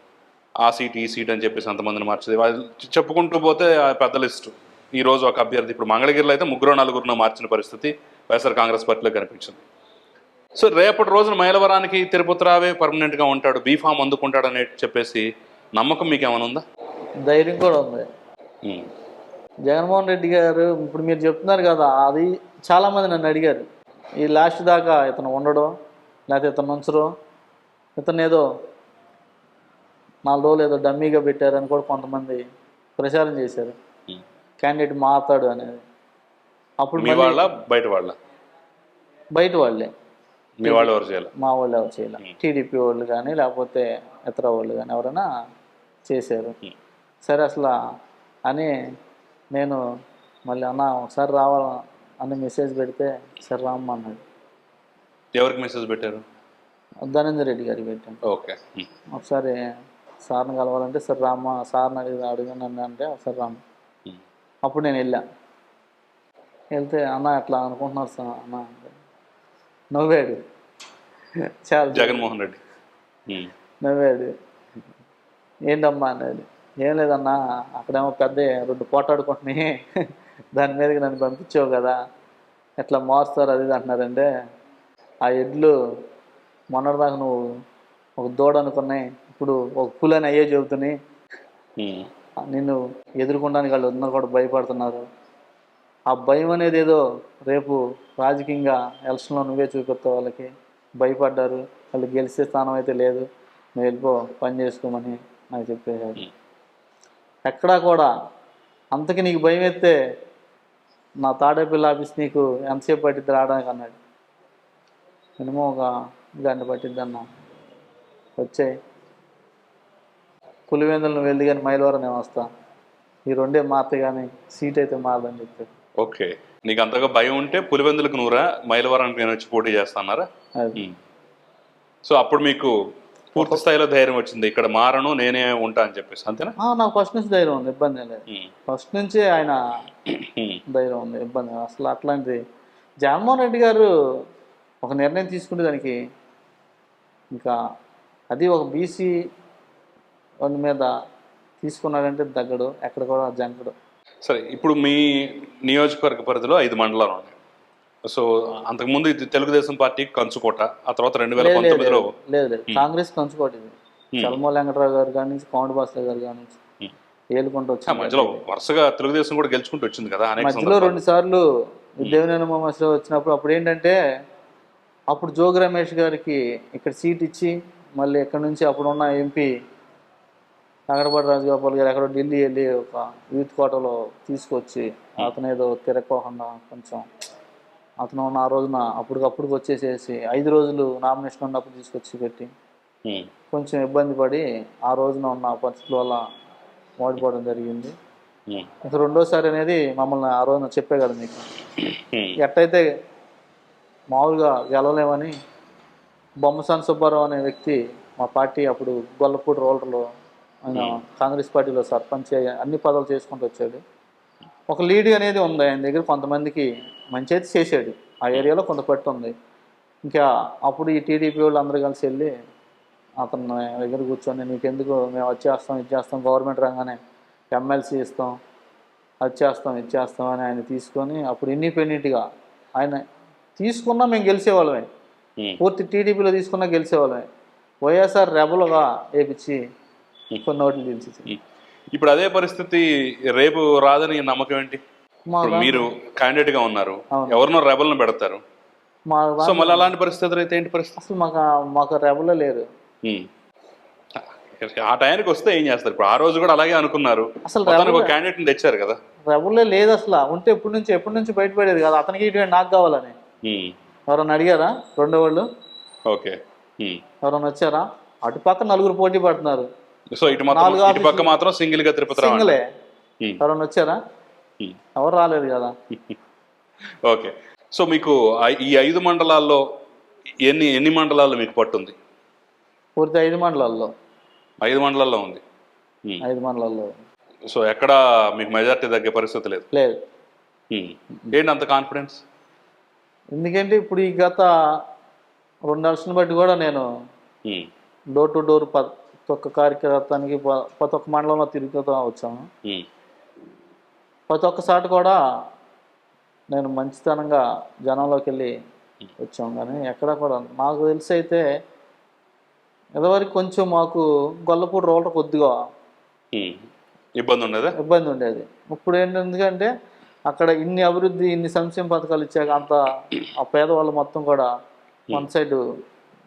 ఆ సీట్ ఈ సీట్ అని చెప్పేసి అంతమందిని మార్చేది. వాళ్ళు చెప్పుకుంటూ పోతే ఆ పెద్ద లిస్టు. ఈరోజు ఒక అభ్యర్థి ఇప్పుడు మంగళగిరిలో అయితే 3-4 మార్చిన పరిస్థితి వైఎస్ఆర్ కాంగ్రెస్ పార్టీలో కనిపించింది. సో రేపటి రోజున మైలవరానికి తిరుపతి రావే పర్మనెంట్గా ఉంటాడు, బీఫామ్ అందుకుంటాడు అని చెప్పేసి నమ్మకం మీకు ఏమైనా ఉందా? ధైర్యం కూడా ఉంది. ఉమ్. జగన్మోహన్ రెడ్డి గారు ఇప్పుడు మీరు చెప్తున్నారు కదా, అది చాలామంది నన్ను అడిగారు ఈ లాస్ట్ దాకా ఇతను ఉండడం లేకపోతే ఇతను ఉంచరు, ఇతను ఏదో 4 రోజులు ఏదో డమ్మీగా పెట్టారని కూడా కొంతమంది ప్రచారం చేశారు, ఉమ్. క్యాండిడేట్ మారుతాడు అనేది. అప్పుడు మీ వాళ్ళ బయట వాళ్ళ? బయట వాళ్ళే. మీ వాళ్ళు ఎవరు చేయాలి? మా వాళ్ళు ఎవరు చేయాలి, టీడీపీ వాళ్ళు కానీ లేకపోతే ఇతర వాళ్ళు కానీ ఎవరైనా చేశారు. సరే అసలు అని నేను మళ్ళీ అన్న ఒకసారి రావాలా అని మెసేజ్ పెడితే సరే రామ్మ అన్నాడు. ఎవరికి మెసేజ్ పెట్టారు? ధనంజయ రెడ్డి గారికి పెట్టాను. ఓకే. ఒకసారి సార్ని కలవాలంటే సరే రామ్మ, సార్ని అడిగాను అంటే ఒకసారి రామ్మ. అప్పుడు నేను వెళ్తే అన్న ఎట్లా అనుకుంటున్నారు సార్ అన్న అంటే నవ్వాడు. చాలా జగన్మోహన్ రెడ్డి నవ్వాడు. ఏంటమ్మా అన్నాడు. ఏం లేదన్నా అక్కడేమో పెద్ద 2 పోటాడుకుంటున్నాయి, దాని మీదకి నన్ను పంపించావు కదా, ఎట్లా మారుస్తారు అది ఇది అంటున్నారంటే ఆ ఎడ్లు మొన్నటిదాకా నువ్వు ఒక దూడ అనుకున్నాయి, ఇప్పుడు ఒక పులని అయ్యే చెబుతున్నాయి, నిన్ను ఎదుర్కొనడానికి వాళ్ళు అందరూ కూడా భయపడుతున్నారు. ఆ భయం అనేది ఏదో రేపు రాజకీయంగా ఎలక్షన్లో నువ్వే చూపిస్తావు, వాళ్ళకి భయపడ్డారు, వాళ్ళు గెలిచే స్థానం అయితే లేదు, నువ్వు వెళ్ళిపో పని చేసుకోమని నాకు చెప్పేశాడు. ఎక్కడా కూడా అంతకి నీకు భయం ఎత్తే నా తాడేపల్లి ఆఫీస్ నీకు ఎంతసేపు పట్టిద్ది రావడానికి అన్నాడు. మినిమం ఒక గంట పట్టిద్ది అన్న, వచ్చాయి పులివెందులు నువ్వు వెళ్ళి కానీ మైలవరం నేను వస్తా, ఈ 2 మారుతాయి కానీ సీట్ అయితే మారదని చెప్పాడు. ఓకే, నీకు అంతగా భయం ఉంటే పులివెందులకు నూరా, మైలవరానికి నేను వచ్చి పోటీ చేస్తాన్నారా? సో అప్పుడు మీకు పూర్తి స్థాయిలో ధైర్యం వచ్చింది, ఇక్కడ మారను నేనే ఉంటా అని చెప్పేసి, అంతేనా? నాకు ఫస్ట్ నుంచి ధైర్యం ఉంది, ఇబ్బంది లేదు. ఫస్ట్ నుంచి ఆయన ధైర్యం ఉంది, ఇబ్బంది అసలు. అట్లాంటిది జగన్మోహన్ రెడ్డి గారు ఒక నిర్ణయం తీసుకుంటే దానికి ఇంకా అది ఒక బీసీ వాళ్ళ మీద తీసుకున్నాడంటే దగ్గడు, ఎక్కడ కూడా జంకడు. సరే, ఇప్పుడు మీ నియోజకవర్గ పరిధిలో 5 మండలాలు ఉన్నాయి. సో అంతకుముందు ఇది తెలుగుదేశం పార్టీకి కంచుకోట, ఆ తర్వాత 2019లో లేదు లేదు, కాంగ్రెస్ కంచుకోటి ఇది. చలమో వెంకటరావు గారు కానీ, కోమటి భాస్కర్ గారు కానీ ఏలుకుంటూ వచ్చింది. మధ్యలో వరుసగా తెలుగుదేశం కూడా గెలుచుకుంటూ వచ్చింది కదా అనేక మధ్యలో 2 సార్లు దేవినేని ఉమామహేశ్వరరావు వచ్చినప్పుడు అప్పుడు ఏంటంటే, అప్పుడు జోగి రమేష్ గారికి ఇక్కడ సీట్ ఇచ్చి మళ్ళీ ఇక్కడ నుంచి అప్పుడున్న ఎంపీ నాగరపాటి రాజగోపాల్ గారు ఎక్కడో ఢిల్లీ వెళ్ళి ఒక యూత్ కోటలో తీసుకొచ్చి అతను ఏదో తిరగకోకుండా కొంచెం అతను ఉన్న ఆ రోజున అప్పటికప్పుడు వచ్చేసేసి 5 రోజులు నామినేషన్ ఉన్నప్పుడు తీసుకొచ్చి పెట్టి కొంచెం ఇబ్బంది పడి ఆ రోజున ఉన్న పరిస్థితుల వల్ల ఓడిపోవడం జరిగింది. ఇంకా రెండోసారి అనేది మమ్మల్ని ఆ రోజున చెప్పే కదా మీకు, ఎట్టయితే మామూలుగా గెలవలేమని బొమ్మసాని సుబ్బారావు అనే వ్యక్తి మా పార్టీ అప్పుడు గొల్లపూడి రూరల్లో ఆయన కాంగ్రెస్ పార్టీలో సర్పంచ్ అన్ని పదవులు చేసుకుంటూ వచ్చాడు. ఒక లీడ్ అనేది ఉంది ఆయన దగ్గర, కొంతమందికి మంచి అయితే చేశాడు, ఆ ఏరియాలో కొంత పట్టు ఉంది. ఇంకా అప్పుడు ఈ టీడీపీ వాళ్ళు అందరూ కలిసి వెళ్ళి అతను దగ్గర కూర్చొని నీకెందుకు, మేము వచ్చేస్తాం ఇచ్చేస్తాం, గవర్నమెంట్ రంగానే ఎమ్మెల్సీ ఇస్తాం, అది చేస్తాం ఇచ్చేస్తాం అని ఆయన తీసుకొని అప్పుడు ఇండిపెండెంట్గా ఆయన తీసుకున్నా మేము గెలిచేవాళ్ళమే, పూర్తి టీడీపీలో తీసుకున్నా గెలిచేవాళ్ళమే. వైఎస్ఆర్ రెబలుగా వేపించి కొన్ని ఓట్లు గెలిచి. ఇప్పుడు అదే పరిస్థితి రేపు రాదని నమ్మకం ఏంటి? మీరు క్యాండిడేట్ గా ఉన్నారు, ఎవరినో రెబల్ని పెడతారు, సో మళ్ళీ అలాంటి పరిస్థితులు అయితే ఏంటి పరిస్థితి? అసలు మాకు రెబలే లేరు. ఆ టైంకి వస్తే ఏం చేస్తారు? ఇప్పుడు ఆ రోజు కూడా అలాగే అనుకున్నారు, అసలు క్యాండిడేట్ ని తెచ్చారు కదా. రెబలే లేదు అసలు, ఉంటే ఎప్పటి నుంచి బయటపడేది కదా, అతనికి ఇటువంటి నాకు కావాలని. ఎవరన్నా అడిగారా రెండో వాళ్ళు? ఓకే, ఎవరన్నా వచ్చారా? అటు పక్క 4 పోటీ పడుతున్నారు, సో ఇటు పక్క మాత్రం సింగిల్ గా తిరుపతి సింగిలే. ఎవరన్నా వచ్చారా? ఎవరు రాలేదు కదా. ఓకే, సో మీకు ఈ 5 మండలాల్లో ఎన్ని మండలాల్లో మీకు పట్టుంది? పూర్తి 5 మండలాల్లో 5 మండలాల్లో ఉంది. 5 మండలాల్లో. సో ఎక్కడ మీకు మెజార్టీ తగ్గే పరిస్థితి లేదు? లేదు. ఏంటి అంత కాన్ఫిడెన్స్? ఎందుకంటే ఇప్పుడు ఈ గత 2 నెలలను బట్టి కూడా నేను డోర్ టు డోర్ ప్రతి ఒక్క కార్యకర్తానికి ప్రతి ఒక్క మండలంలో తిరుగుతూ వచ్చాము. ప్రతి ఒక్కసారి కూడా నేను మంచితనంగా జనంలోకి వెళ్ళి వచ్చాము, కానీ ఎక్కడ కూడా నాకు తెలిసి అయితే ఇదివరకు కొంచెం మాకు గొల్లపూడి రోడ్డు కొద్దిగా ఇబ్బంది ఉండేది. ఇప్పుడు ఎందుకంటే అక్కడ ఇన్ని అభివృద్ధి, ఇన్ని సంక్షేమ పథకాలు ఇచ్చాక అంత ఆ పేదవాళ్ళు మొత్తం కూడా వన్ సైడ్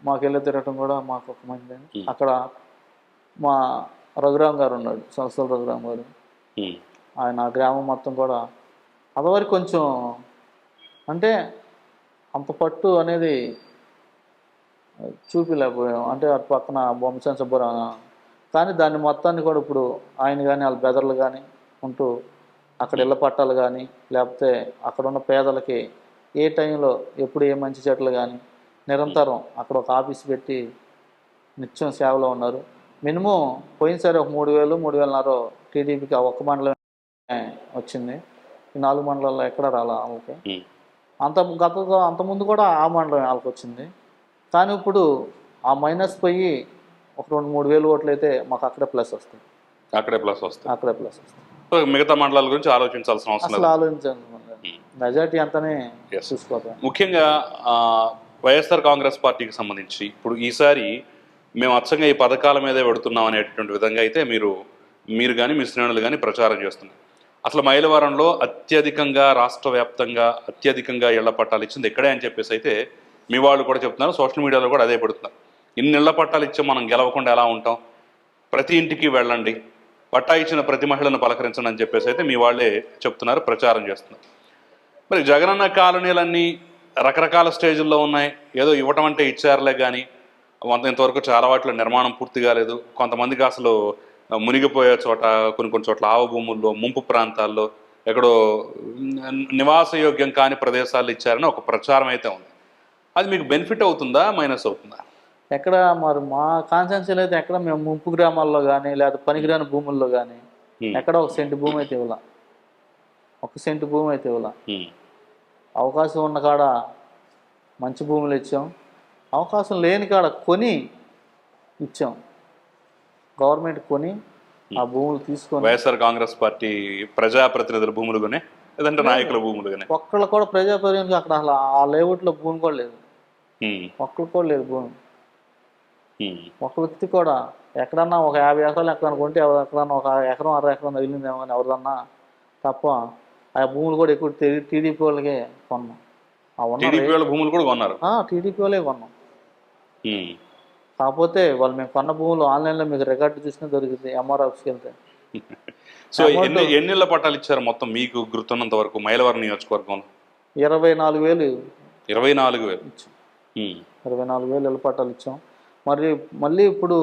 మాకు వెళ్ళి తిరగటం కూడా మాకు ఒక మంది. అక్కడ మా రఘురామ్ గారు ఉన్నాడు, సంస్థల రఘురామ్ గారు, ఆయన ఆ గ్రామం మొత్తం కూడా అదివరకు కొంచెం అంటే అంత పట్టు అనేది చూపిలేకపోయాం. అంటే అటు పక్కన బొమ్మసాని సుబ్బారావు, కానీ దాన్ని మొత్తాన్ని కూడా ఇప్పుడు ఆయన కానీ వాళ్ళ బెదర్లు కానీ ఉంటూ అక్కడ ఇళ్ళ పట్టాలు కానీ లేకపోతే అక్కడ ఉన్న పేదలకి ఏ టైంలో ఎప్పుడు ఏ మంచి చెట్లు కానీ నిరంతరం అక్కడ ఒక ఆఫీస్ పెట్టి నిత్యం సేవలో ఉన్నారు. మినిమం పోయినసారి ఒక 3,000, 3,500 టీడీపీకి ఆ ఒక్క మండలమే వచ్చింది. ఈ 4 మండలాల్లో ఎక్కడ రాలా వాళ్ళకి. అంతకుముందు కూడా ఆ మండలం వాళ్ళకి వచ్చింది, కానీ ఇప్పుడు ఆ మైనస్ పోయి ఒక 2-3 వేలు ఓట్లు అయితే మాకు అక్కడే ప్లస్ వస్తుంది. అక్కడే ప్లస్ వస్తుంది. మిగతా మండలాల గురించి ఆలోచించాల్సిన అవసరం లేదు. ఆలోచించాలి, మెజార్టీ అంతానే చూసుకోవాలి. ముఖ్యంగా వైఎస్ఆర్ కాంగ్రెస్ పార్టీకి సంబంధించి ఇప్పుడు ఈసారి మేము అచ్చంగా ఈ పథకాల మీదే పెడుతున్నాం అనేటువంటి విధంగా అయితే మీరు కానీ మీ శ్రేణులు కానీ ప్రచారం చేస్తున్నారు. అసలు మైలవరంలో అత్యధికంగా రాష్ట్ర వ్యాప్తంగా అత్యధికంగా ఇళ్ల పట్టాలు ఇచ్చింది ఇక్కడే అని చెప్పేసి అయితే మీ వాళ్ళు కూడా చెప్తున్నారు, సోషల్ మీడియాలో కూడా అదే పెడుతున్నారు. ఇన్ని ఇళ్ల పట్టాలు ఇచ్చాం, మనం గెలవకుండా ఎలా ఉంటాం, ప్రతి ఇంటికి వెళ్ళండి, పట్టా ఇచ్చిన ప్రతి మహిళను పలకరించండి అని చెప్పేసి అయితే మీ వాళ్ళే చెప్తున్నారు, ప్రచారం చేస్తున్నారు. మరి జగనన్న కాలనీలన్నీ రకరకాల స్టేజ్ల్లో ఉన్నాయి. ఏదో ఇవ్వటం అంటే ఇచ్చారులే, కానీ ఇంతవరకు చాలా వాటిలో నిర్మాణం పూర్తి కాలేదు. కొంతమందికి అసలు మునిగిపోయే చోట, కొన్ని చోట్ల ఆవ భూముల్లో, ముంపు ప్రాంతాల్లో, ఎక్కడో నివాసయోగ్యం కాని ప్రదేశాలు ఇచ్చారని ఒక ప్రచారం అయితే ఉంది. అది మీకు బెనిఫిట్ అవుతుందా, మైనస్ అవుతుందా? ఎక్కడ మరి మా కాన్సెన్సీలో అయితే ఎక్కడ మేము ముంపు గ్రామాల్లో కానీ లేదా పనికిరాని భూముల్లో కానీ ఎక్కడ 1 సెంటు భూమి అయితే ఇవ్వాల, 1 సెంటు భూమి అయితే ఇవ్వాల. అవకాశం ఉన్న కాడ మంచి భూములు ఇచ్చాం, అవకాశం లేని కాడ కొని ఇచ్చాం. గవర్నమెంట్ కొని ఆ భూములు తీసుకొని వైఎస్ఆర్ కాంగ్రెస్ పార్టీ ప్రజాప్రతినిధుల భూములుగానే లేదంటే నాయకుల భూములుగానే? ఒక్కళ్ళు కూడా ప్రజాప్రతినిధులు అక్కడ అసలు ఆ లేఅవుట్లో భూమి కూడా లేదు, ఉమ్, ఒక్కళ్ళు కూడా లేదు భూమి. ఉమ్, ఒక వ్యక్తి కూడా ఎక్కడన్నా ఒక 50 ఎకరాలు ఎక్కడన్నా కొంటే ఎక్కడన్నా ఒక ఎకరం 60 ఎకరం తగిలిందేమో కానీ ఎవరిదన్నా తప్ప ఆ భూములు కూడా ఎక్కువ టీడీపీ వాళ్ళకే కొన్నాం. ఆ టీడీపీ వాళ్ళ భూములు కూడా కొన్నారు. టీడీపీ వాళ్ళే కొన్నాం. ఉమ్. కాకపోతే వాళ్ళు మేము కొన్న భూములు ఆన్లైన్లో మీకు రికార్డు చూసినా దొరుకుతుంది ఎంఆర్ ఆఫీస్కి వెళ్తే. సో ఎన్నిళ్ళ పట్టాలు ఇచ్చారు మొత్తం మీకు గుర్తున్నంత వరకు మైలవరం నియోజకవర్గంలో? 24,000 24,000. ఇచ్చాం. 24,000 ఇళ్ళ పట్టాలు ఇచ్చాం. మళ్ళీ ఇప్పుడు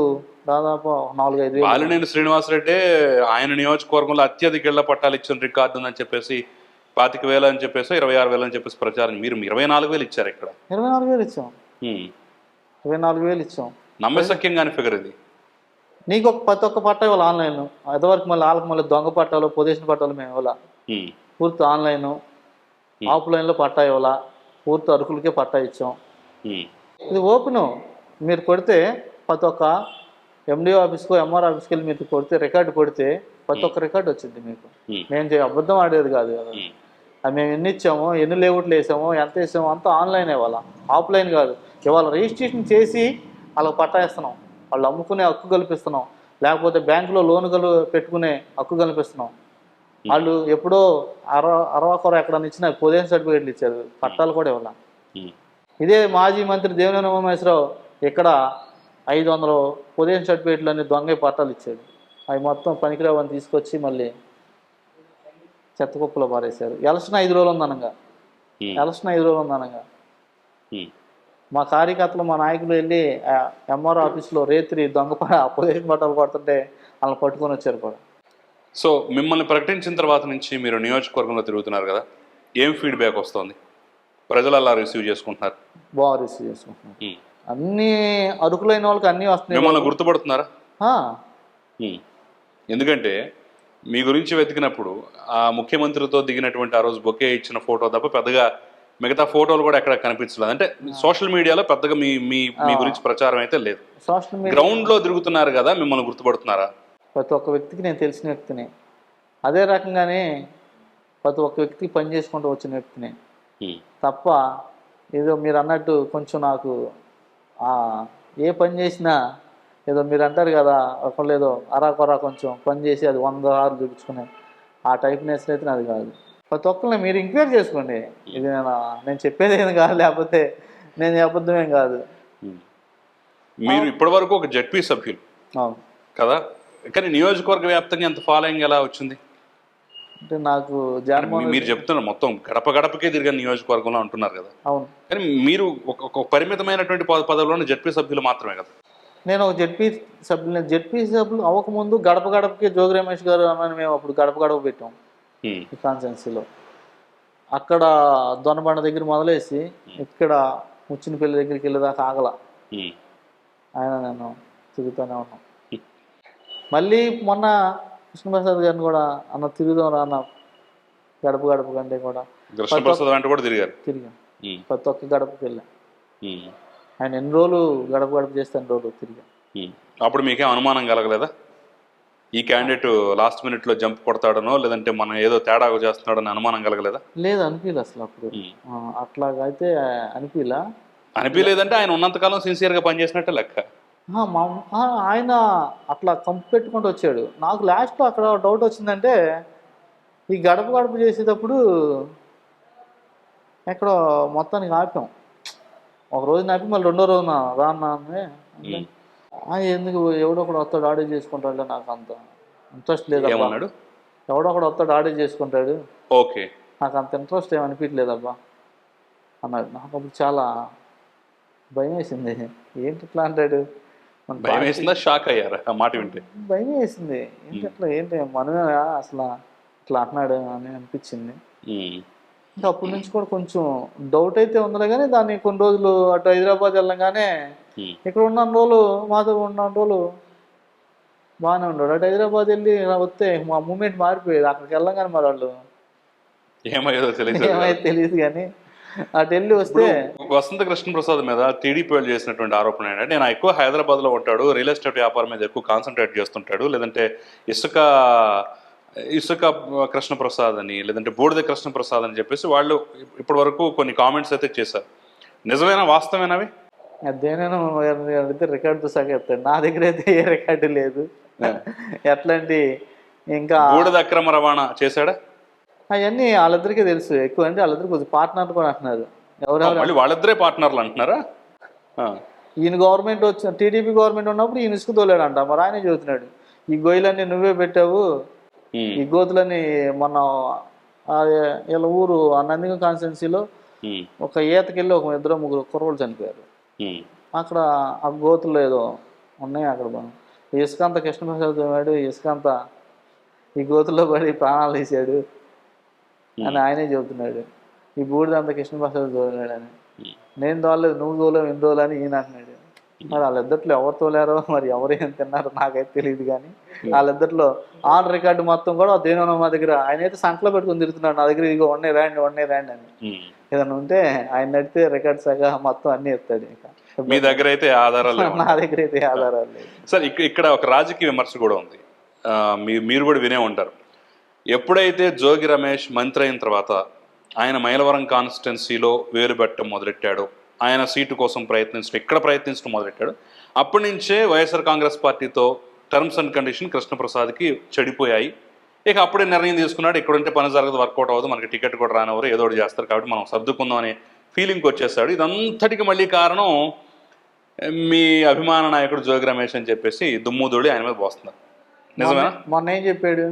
దాదాపు 4-5 వేలు. బాలినేని శ్రీనివాసరెడ్డి ఆయన నియోజకవర్గంలో అత్యధిక ఇళ్ల పట్టాలు ఇచ్చిన రికార్డు ఉందని చెప్పేసి 25,000 అని చెప్పేసి 26,000 అని చెప్పేసి ప్రచారం. మీరు 24,000 ఇచ్చారు ఇక్కడ. 24,000 ఇచ్చాం. 24,000 ఇచ్చాం. నమ్మశక్యంగానే ఫిగర్ ఇది. నీకు ప్రతి ఒక్క పట్టా ఇవ్వాలి ఆన్లైన్. అదివరకు మళ్ళీ వాళ్ళకి మళ్ళీ దొంగ పట్టాలు పొజిషన్ పట్టాలు మేము ఇవ్వాల. పూర్తి ఆన్లైన్ ఆఫ్లైన్లో పట్టా ఇవ్వాల. పూర్తి అరుకులకే పట్టా ఇచ్చాం. ఇది ఓపెన్. మీరు కొడితే ప్రతి ఒక్క ఎండిఓ ఆఫీస్కో ఎంఆర్ ఆఫీస్కి వెళ్ళి మీరు కొడితే రికార్డు కొడితే ప్రతి ఒక్క రికార్డు వచ్చింది మీకు. మేము అబద్ధం ఆడేది కాదు కదా. అది మేము ఎన్ని ఇచ్చామో, ఎన్ని లేఅవుట్లు వేసామో, ఎంత వేసామో అంతా ఆన్లైన్ ఇవ్వాలా, ఆఫ్లైన్ కాదు. ఇవాళ రిజిస్ట్రేషన్ చేసి వాళ్ళకి పట్టా ఇస్తున్నాం. వాళ్ళు అమ్ముకునే హక్కు కల్పిస్తున్నాం, లేకపోతే బ్యాంకులో లోన్ పెట్టుకునే హక్కు కల్పిస్తున్నాం. వాళ్ళు ఎప్పుడో అరవకొర ఎక్కడన్నా ఇచ్చిన పొజిషన్ సర్టిఫికేట్లు ఇచ్చారు, పట్టాలు కూడా ఇవ్వాల. ఇదే మాజీ మంత్రి దేవినేని ఉమామహేశ్వరరావు ఇక్కడ 500 పొజిషన్ సర్టిఫికేట్లు అని దొంగ పట్టాలు ఇచ్చాడు. అవి మొత్తం పనికిరావని తీసుకొచ్చి మళ్ళీ చెత్తకుప్పలో పారేశారు. ఎలక్షన్ 5 రోజులు ఉందనగా, ఎలక్షన్ 5 రోజులు ఉందనగా మా కార్యకర్తలు మా నాయకులు వెళ్ళి ఎంఆర్ ఆఫీస్లో రేత్రి దొంగ పొజిషన్ పట్టాలు పడుతుంటే వాళ్ళని పట్టుకొని వచ్చారు కూడా. సో మిమ్మల్ని ప్రకటించిన తర్వాత నుంచి మీరు నియోజకవర్గంలో తిరుగుతున్నారు కదా, ఏం ఫీడ్బ్యాక్ వస్తుంది? ప్రజలు అలా రిసీవ్ చేసుకుంటున్నారు? బాగా రిసీవ్ చేసుకుంటున్నారు. అన్ని అరుకులైన వాళ్ళకి అన్నీ వస్తున్నాయి. మిమ్మల్ని గుర్తుపడుతున్నారా? ఎందుకంటే మీ గురించి వెతికినప్పుడు ఆ ముఖ్యమంత్రితో దిగినటువంటి ఆ రోజు బొకే ఇచ్చిన ఫోటో తప్ప పెద్దగా మిగతా ఫోటోలు కూడా ఎక్కడ కనిపించలేదు. అంటే సోషల్ మీడియాలో పెద్దగా మీ మీ మీ గురించి ప్రచారం అయితే లేదు. సోషల్ మీడియా గ్రౌండ్ లో తిరుగుతున్నారు కదా, మిమ్మల్ని గుర్తుపడుతున్నారా? ప్రతి ఒక్క వ్యక్తికి నేను తెలిసిన వ్యక్తిని. అదే రకంగానే ప్రతి ఒక్క వ్యక్తికి పని చేసుకుంటూ వచ్చిన వ్యక్తిని తప్ప ఏదో మీరు అన్నట్టు కొంచెం నాకు ఏ పని చేసినా ఏదో మీరు అంటారు కదా ఒకళ్ళు ఏదో అరాకొరా కొంచెం పని చేసి అది 100 సార్లు చూపించుకునే ఆ టైప్నెస్ అయితే నాది కాదు. ప్రతి ఒక్కరిని మీరు ఎంక్వైరీ చేసుకోండి. ఇది నేను చెప్పేది ఏం కాదు, లేకపోతే నేను అబద్ధమేం కాదు. మీరు ఇప్పటి వరకు ఒక జడ్పీ సభ్యులు కదా, కానీ నియోజకవర్గ వ్యాప్తంగా ఎంత ఫాలోయింగ్ ఎలా వచ్చింది? అంటే నాకు మీరు చెప్తున్నారు మొత్తం గడప గడపకే తిరిగిన నియోజకవర్గంలో అంటున్నారు కదా. అవును, కానీ మీరు ఒక పరిమితమైనటువంటి పదవిలోని జడ్పీ సభ్యులు మాత్రమే కదా. నేను ఒక జడ్పీ సభ్యులు అవ్వకముందు గడప గడపకి జోగి రమేష్ గారు అని మేము అప్పుడు గడప గడప పెట్టాం ఈ కాన్స్టెన్సీలో. అక్కడ దొనబండ దగ్గర మొదలేసి ఇక్కడ ముచ్చినపల్లి దగ్గరికి వెళ్ళేదాకా ఆగల. ఆయన నేను తిరుగుతూనే ఉన్నాం. మళ్ళీ మొన్న కృష్ణప్రసాద్ గారిని కూడా అన్న తిరుగుదాం రా అన్న, గడప గడప కంటే కూడా తిరిగాం. ప్రతి ఒక్క గడపకి వెళ్ళాం. ఆయన ఎన్ని రోజులు గడప గడప చేస్తే అన్ని రోజులు తిరిగాం. అప్పుడు మీకేం అనుమానం కలగలేదా ఈ క్యాండిడేట్ లాస్ట్ మినిట్లో జంప్ కొడతాడనో లేదంటే మనం ఏదో తేడా చేస్తున్నాడని అనుమానం కలగలేదా? లేదు, అనిపించలేదు అసలు అప్పుడు. అట్లాగైతే అనిపించలేదంటే ఆయన ఉన్నంతకాలం సిన్సియర్గా పనిచేసినట్టే లెక్క. ఆయన అట్లా కంపు పెట్టుకుంటూ వచ్చాడు. నాకు లాస్ట్లో అక్కడ డౌట్ వచ్చిందంటే ఈ గడప గడప చేసేటప్పుడు ఎక్కడో మొత్తానికి ఆపాం. ఒక రోజు ఆపి మళ్ళీ 2వ రోజున రాన్నా ఎందుకు ఎవడో ఒకడు వస్తాడు ఆడే చేసుకుంటాడు, నాకు అంత ఇంట్రెస్ట్ లేదు. ఎవడో ఒకడు వస్తాడు ఆడే చేసుకుంటాడు, ఓకే నాకు అంత ఇంట్రెస్ట్ ఏమి అనిపించలేదబ్బా అన్నాడు. నాకు అప్పుడు చాలా భయం వేసింది. ఏంటి ఇట్లా అంటాడు, షాక్ అయ్యారు ఆ మాట వింటే? భయం వేసింది. ఏంటి అట్లా, ఏంటి మనమే అసలు ఇట్లా అంటున్నాడు అని అనిపించింది. ఇంకా అప్పటి నుంచి కూడా కొంచెం డౌట్ అయితే ఉందిలే. కానీ దాన్ని కొన్ని రోజులు అటు హైదరాబాద్ వెళ్ళగానే ఇక్కడ ఉన్న రోజులు మాతో ఉన్న రోజులు బాగానే ఉన్నాడు. అటు హైదరాబాద్ వెళ్ళి వస్తే మా మూమెంట్ మారిపోయేది. అక్కడికి వెళ్ళగానే మరి వాళ్ళు ఏమైతే తెలియదు కానీ అటు వెళ్ళి వస్తే వసంత కృష్ణ ప్రసాద్ మీద టీడీపీ వాళ్ళు చేసినటువంటి ఆరోపణ ఏంటంటే నేను ఎక్కువ హైదరాబాద్ లో ఉంటాడు, రియల్ ఎస్టేట్ వ్యాపారం మీద ఎక్కువ కాన్సన్ట్రేట్ చేస్తుంటాడు, లేదంటే ఇసుక ఇసుక కృష్ణ ప్రసాద్ అని, లేదంటే బూడిద కృష్ణ ప్రసాద్ అని చెప్పేసి వాళ్ళు ఇప్పటి వరకు కొన్ని కామెంట్స్ అయితే చేశారు. నిజమేనా, వాస్తవేనవి? దేనైనా అడిగితే రికార్డుతో సగం చెప్తాడు. నా దగ్గర అయితే ఏ రికార్డు లేదు. ఎట్లాంటి ఇంకా బూడిద అక్రమ రవాణా చేశాడా? అవన్నీ వాళ్ళిద్దరికీ తెలుసు. ఎక్కువ అంటే వాళ్ళిద్దరు కొంచెం పార్ట్నర్ కూడా అంటున్నారు. ఎవరెవరు మళ్ళీ వాళ్ళిద్దరే పార్ట్నర్లు అంటున్నారా? ఈయన గవర్నమెంట్ వచ్చిన టీడీపీ గవర్నమెంట్ ఉన్నప్పుడు ఈయన ఇసుకు తోలాడంట. మరి ఆయనే చెబుతున్నాడు ఈ గొయ్యలన్నీ నువ్వే పెట్టావు, ఈ గోతులన్నీ మొన్న వీళ్ళ ఊరు ఆ నందిగం కాన్స్టిట్యున్సీలో ఒక ఈతకెళ్ళి ఒక ఇద్దరు ముగ్గురు కుర్రోళ్ళు చనిపోయారు. అక్కడ ఆ గోతులు ఏదో ఉన్నాయి. అక్కడ ఇసుకంత కృష్ణప్రసాద్ వాడు ఇసుకంత ఈ గోతుల్లో పడి ప్రాణాలు తీసాడు అని ఆయనే చెబుతున్నాడు. ఈ బూడిదంతా కృష్ణప్రసాద్ తోలాడని. నేను తోలేదు, నువ్వు తోలేవు, ఎన్ని తోలని ఈయన అంటున్నాడు. మరి వాళ్ళిద్దట్లో ఎవరు తోలారో మరి ఎవరు ఏం తిన్నారో నాకైతే తెలియదు. కానీ వాళ్ళిద్దట్లో ఆన్ రికార్డు మొత్తం కూడా దేనో మా దగ్గర ఆయన అయితే సంకలో పెట్టుకుని తిరుగుతున్నాడు. నా దగ్గర ఇదిగో వన్నే ర్యాండ్ అని. ఏదన్నా ఉంటే ఆయన నడితే రికార్డ్ సగా మొత్తం అన్ని ఎత్తాడు. ఇక మీ దగ్గర అయితే ఆధారాలు లేవు. నా దగ్గర అయితే ఆధారాలు లేవు. సార్ ఇక్కడ ఒక రాజకీయ విమర్శ కూడా ఉంది, మీరు కూడా వినే ఉంటారు. ఎప్పుడైతే జోగి రమేష్ మంత్రి అయిన తర్వాత ఆయన మైలవరం కాన్స్టిట్యున్సీలో వేలు పెట్టడం మొదలెట్టాడు, ఆయన సీటు కోసం ప్రయత్నించడం మొదలెట్టాడు, అప్పటి నుంచే వైఎస్ఆర్ కాంగ్రెస్ పార్టీతో టర్మ్స్ అండ్ కండిషన్ కృష్ణప్రసాద్కి చెడిపోయాయి. ఇక అప్పుడే నిర్ణయం తీసుకున్నాడు, ఇక్కడుంటే పని జరగదు, వర్కౌట్ అవ్వదు, మనకి టికెట్ కూడా రానివ్వరు, ఏదో ఒకటి చేస్తారు కాబట్టి మనం సర్దుకుందాం అనే ఫీలింగ్కి వచ్చేసాడు. ఇదంతటికి మళ్ళీ కారణం మీ అభిమాన నాయకుడు జోగి రమేష్ అని చెప్పేసి దుమ్ముదూడి ఆయన మీద పోస్తున్నారు. నిజమేనా? మొన్న ఏం చెప్పాడు?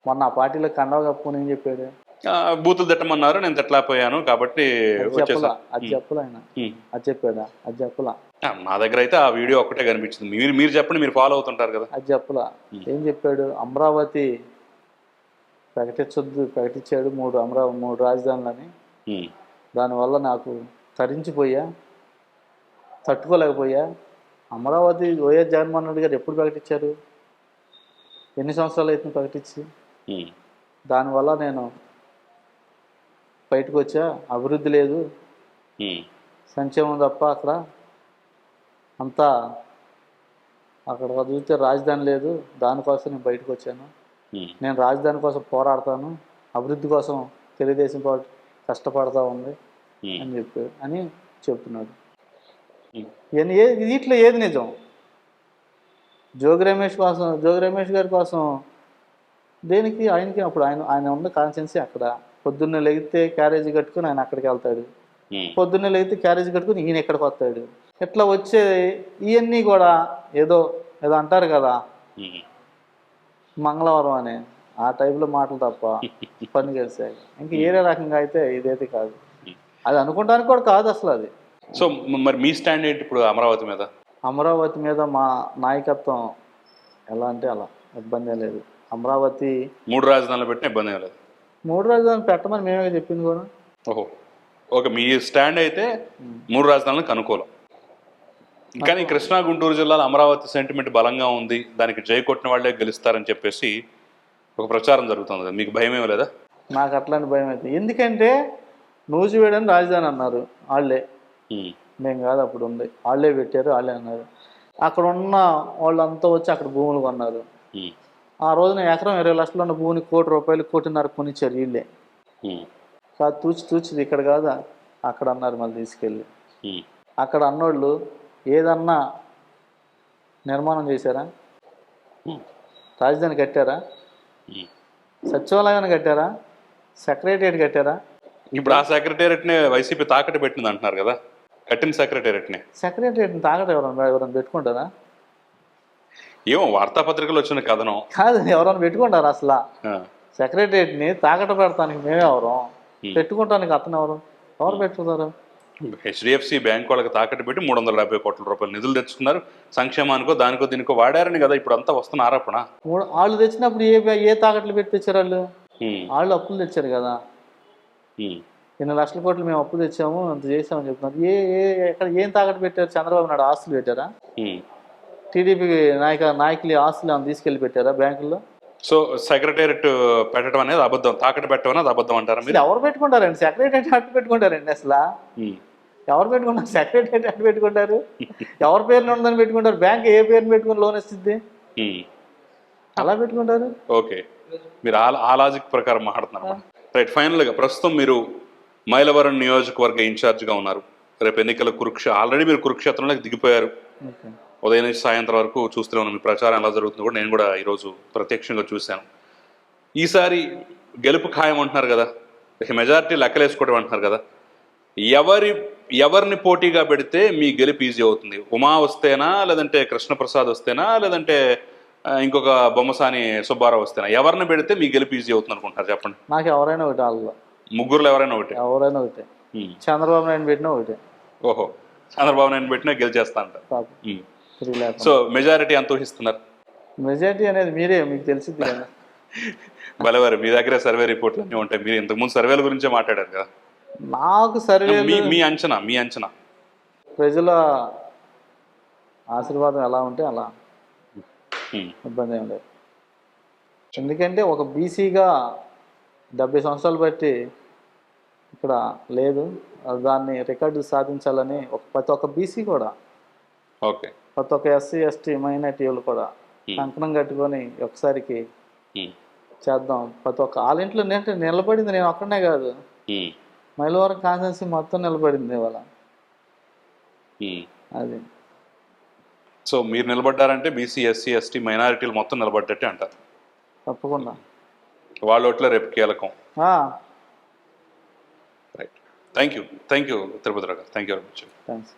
మొన్న ఆ పార్టీలో కండవ కప్పుకొని ఏం చెప్పాడు? బూతులు తిట్టమన్నారు, నేను తిట్టలేకపోయాను కాబట్టి అది చెప్పలా ఆయన. అది చెప్పాడా? అది చెప్పలా. నా దగ్గర అయితే ఆ వీడియో ఒక్కటే కనిపించింది. మీరు చెప్పండి, మీరు ఫాలో అవుతుంటారు కదా. అది చెప్పలా. ఏం చెప్పాడు? అమరావతి ప్రకటించాడు మూడు రాజధానులని. దానివల్ల నాకు తరించిపోయా, తట్టుకోలేకపోయా. అమరావతి వైఎస్ జగన్మోహన్ రెడ్డి గారు ఎప్పుడు ప్రకటించారు? ఎన్ని సంవత్సరాలు అయితే ప్రకటించి? దానివల్ల నేను బయటకు వచ్చా. అభివృద్ధి లేదు, సంక్షేమం తప్ప అక్కడ అంతా. అక్కడ చూస్తే రాజధాని లేదు, దానికోసం నేను బయటకు వచ్చాను. నేను రాజధాని కోసం పోరాడతాను, అభివృద్ధి కోసం తెలుగుదేశం పార్టీ కష్టపడతా ఉంది అని చెప్తున్నాడు. వీటిలో ఏది నిజం? జోగి రమేష్ గారి కోసం దేనికి? ఆయనకి అప్పుడు ఆయన ఉన్న కాన్స్టిట్యున్సీ అక్కడ. పొద్దున్నే లెగితే క్యారేజీ కట్టుకుని ఆయన అక్కడికి వెళ్తాడు, పొద్దున్నే లెగితే క్యారేజీ కట్టుకుని ఈయన ఎక్కడికి వస్తాడు. ఇట్లా వచ్చే ఇవన్నీ కూడా ఏదో అంటారు కదా మంగళవారం అని, ఆ టైప్లో మాటలు తప్ప పని కలిసాయి. ఇంకా ఏరే రకంగా అయితే ఇదైతే కాదు. అది అనుకోవడానికి కూడా కాదు అసలు అది. సో మరి మీ స్టాండ్ ఏంటి ఇప్పుడు అమరావతి మీద? మా నాయకత్వం ఎలా అంటే అలా, ఇబ్బంది లేదు. అమరావతి 3 రాజధానులు పెట్టిన ఇబ్బంది లేదు. 3 రాజధానులు పెట్టమని మేమే చెప్పింది కూడా. ఓహో, ఓకే. మీ స్టాండ్ అయితే 3 రాజధానులకు అనుకూలం. కానీ కృష్ణా గుంటూరు జిల్లాలో అమరావతి సెంటిమెంట్ బలంగా ఉంది, దానికి జై కొట్టిన వాళ్ళే గెలుస్తారని చెప్పేసి ఒక ప్రచారం జరుగుతుంది కదా, మీకు భయం ఏమో లేదా? నాకు అట్లాంటి భయం అయితే. ఎందుకంటే నూజివేడని రాజధాని అన్నారు వాళ్ళే, మేము కాదు. అప్పుడు ఉంది, వాళ్ళే పెట్టారు, వాళ్ళే అన్నారు. అక్కడ ఉన్న వాళ్ళంతా వచ్చి అక్కడ భూములు కొన్నారు. ఆ రోజున ఎకరం 20 లక్షలు ఉన్న భూమిని ₹1,00,00,000 1,50,00,000 కొనిచ్చారు వీళ్ళే. కాదు తూచిది ఇక్కడ కాదా అక్కడ అన్నారు. మళ్ళీ తీసుకెళ్ళి అక్కడ అన్నోళ్ళు ఏదన్నా నిర్మాణం చేశారా? రాజధాని కట్టారా? సచివాలయాన్ని కట్టారా? సెక్రటేరియట్ కట్టారా? ఇప్పుడు ఆ సెక్రటేరియట్నే వైసీపీ తాకట్టు పెట్టింది అంటున్నారు కదా, కట్టిన సెక్రటేరియట్ని తాకట్టు ఎవరైనా పెట్టుకుంటారా? ఏమో వార్తాపత్రికలు వచ్చిన కథనం కాదు, ఎవరైనా పెట్టుకుంటారు అసలు? సెక్రటేరియట్ని తాకట్టు పెడతానికి మేమే ఎవరు, పెట్టుకుంటానికి అతను ఎవరు పెట్టుకుంటారు? HDFC బ్యాంక్ వాళ్ళకి తాకట్టు పెట్టి ₹370 కోట్ల నిధులు తెచ్చుకున్నారు, సంక్షేమానికో దానికో దీనికో వాడారని కదా ఇప్పుడు అంతా వస్తున్న ఆరోపణ. వాళ్ళు తెచ్చినప్పుడు ఏ తాకట్లు పెట్టి తెచ్చారు? వాళ్ళు అప్పులు తెచ్చారు కదా. ఎన్ని లక్షల కోట్లు మేము అప్పు తెచ్చాము, అంత చేసామని చెప్తున్నారు. ఎక్కడ ఏం తాకట్టు పెట్టారు? చంద్రబాబు నాయుడు ఆస్తులు పెట్టారా? టీడీపీ నాయకులు ఆస్తులు ఏమైనా తీసుకెళ్ళి పెట్టారా బ్యాంకుల్లో? సో సెక్రటేరియట్ పెట్టడం అనేది అబద్ధం, తాకట్టు పెట్టడం అనేది అబద్ధం అంటారా మీరు? అసలు ఎవరు పెట్టుకుంటారండి సెక్రటరీ అట్టు పెట్టుకుంటారండి అసలు? ఉమ్. ఎవరు పెట్టుకుంటారు సెక్రటరీ అట్టు పెట్టుకుంటారు? ఎవరి పేరున ఉందని పెట్టుకుంటారు? బ్యాంక్ ఏ పేరుని పెట్టుకుని లోన్ ఇస్తుంది? ఉమ్. అలా పెట్టుకుంటారు. ఓకే, మీరు ఆ లాజిక్ ప్రకారం మాట్లాడుతున్నారు. రైట్, ఫైనల్గా ప్రస్తుతం మీరు మైలవరం నియోజకవర్గ ఇన్ఛార్జ్గా ఉన్నారు. రేపు ఎన్నికల ఆల్రెడీ మీరు కురుక్షేత్రంలోకి దిగిపోయారు. ఓకే. ఉదయం నుంచి సాయంత్రం వరకు చూస్తూనే ఉన్నాం మీ ప్రచారం ఎలా జరుగుతుందో కూడా నేను కూడా ఈరోజు ప్రత్యక్షంగా చూశాను. ఈసారి గెలుపు ఖాయం అంటున్నారు కదా, మెజారిటీ లెక్కలేసుకోవడం అంటున్నారు కదా, ఎవరిని పోటీగా పెడితే మీ గెలుపు ఈజీ అవుతుంది? ఉమా వస్తేనా, లేదంటే కృష్ణప్రసాద్ వస్తేనా, లేదంటే ఇంకొక బొమ్మసాని సుబ్బారావు వస్తేనా? ఎవరిని పెడితే మీ గెలుపు ఈజీ అవుతుంది అనుకుంటారు చెప్పండి? నాకు ఎవరైనా ఒకటి, వాళ్ళు ముగ్గురులో ఎవరైనా ఒకటి? ఎవరైనా ఒకటే. చంద్రబాబు నాయుడు పెట్టినా ఒకటే. ఓహో, చంద్రబాబు నాయుడు పెట్టినా గెలిచేస్తా అంట. సో మెజారిటీ ఎంత ఊహిస్తున్నారు? మెజారిటీ అనేది మీకు తెలిసింది కదా. బలవారు, మీ దగ్గర సర్వే రిపోర్ట్లు అన్నీ ఉంటాయి. మీరు ఇంతకుముందు సర్వేల గురించే మాట్లాడారు కదా. నాకు సర్వే మీ అంచనా ప్రజల ఆశీర్వాదం ఎలా ఉంటే అలా, ఇబ్బంది ఏం లేదు. ఎందుకంటే ఒక బీసీగా 70 సంవత్సరాలు బట్టి ఇక్కడ లేదు, దాన్ని రికార్డు సాధించాలని ప్రతి ఒక్క బీసీ కూడా, ఓకే, ప్రతి ఒక్క ఎస్సీ ఎస్టీ మైనార్టీలు కూడా కంకణం కట్టుకొని ఒకసారికి చేద్దాం. ప్రతి ఒక్క వాళ్ళ ఇంట్లో నిలబడింది నేను ఒక్కడనే కాదు, మైలవరం కాన్స్టిట్యున్సీ మొత్తం నిలబడింది ఇవాళ. అది సో మీరు నిలబడ్డారంటే బీసీ ఎస్సీ ఎస్టీ మైనారిటీలు మొత్తం నిలబడ్డట్టే అంటారు? తప్పకుండా. వాళ్ళ ఓట్ల రేపు కీలకం. రైట్, థ్యాంక్ యూ తిరుపతిరావు గారు, thank you very much. Thanks.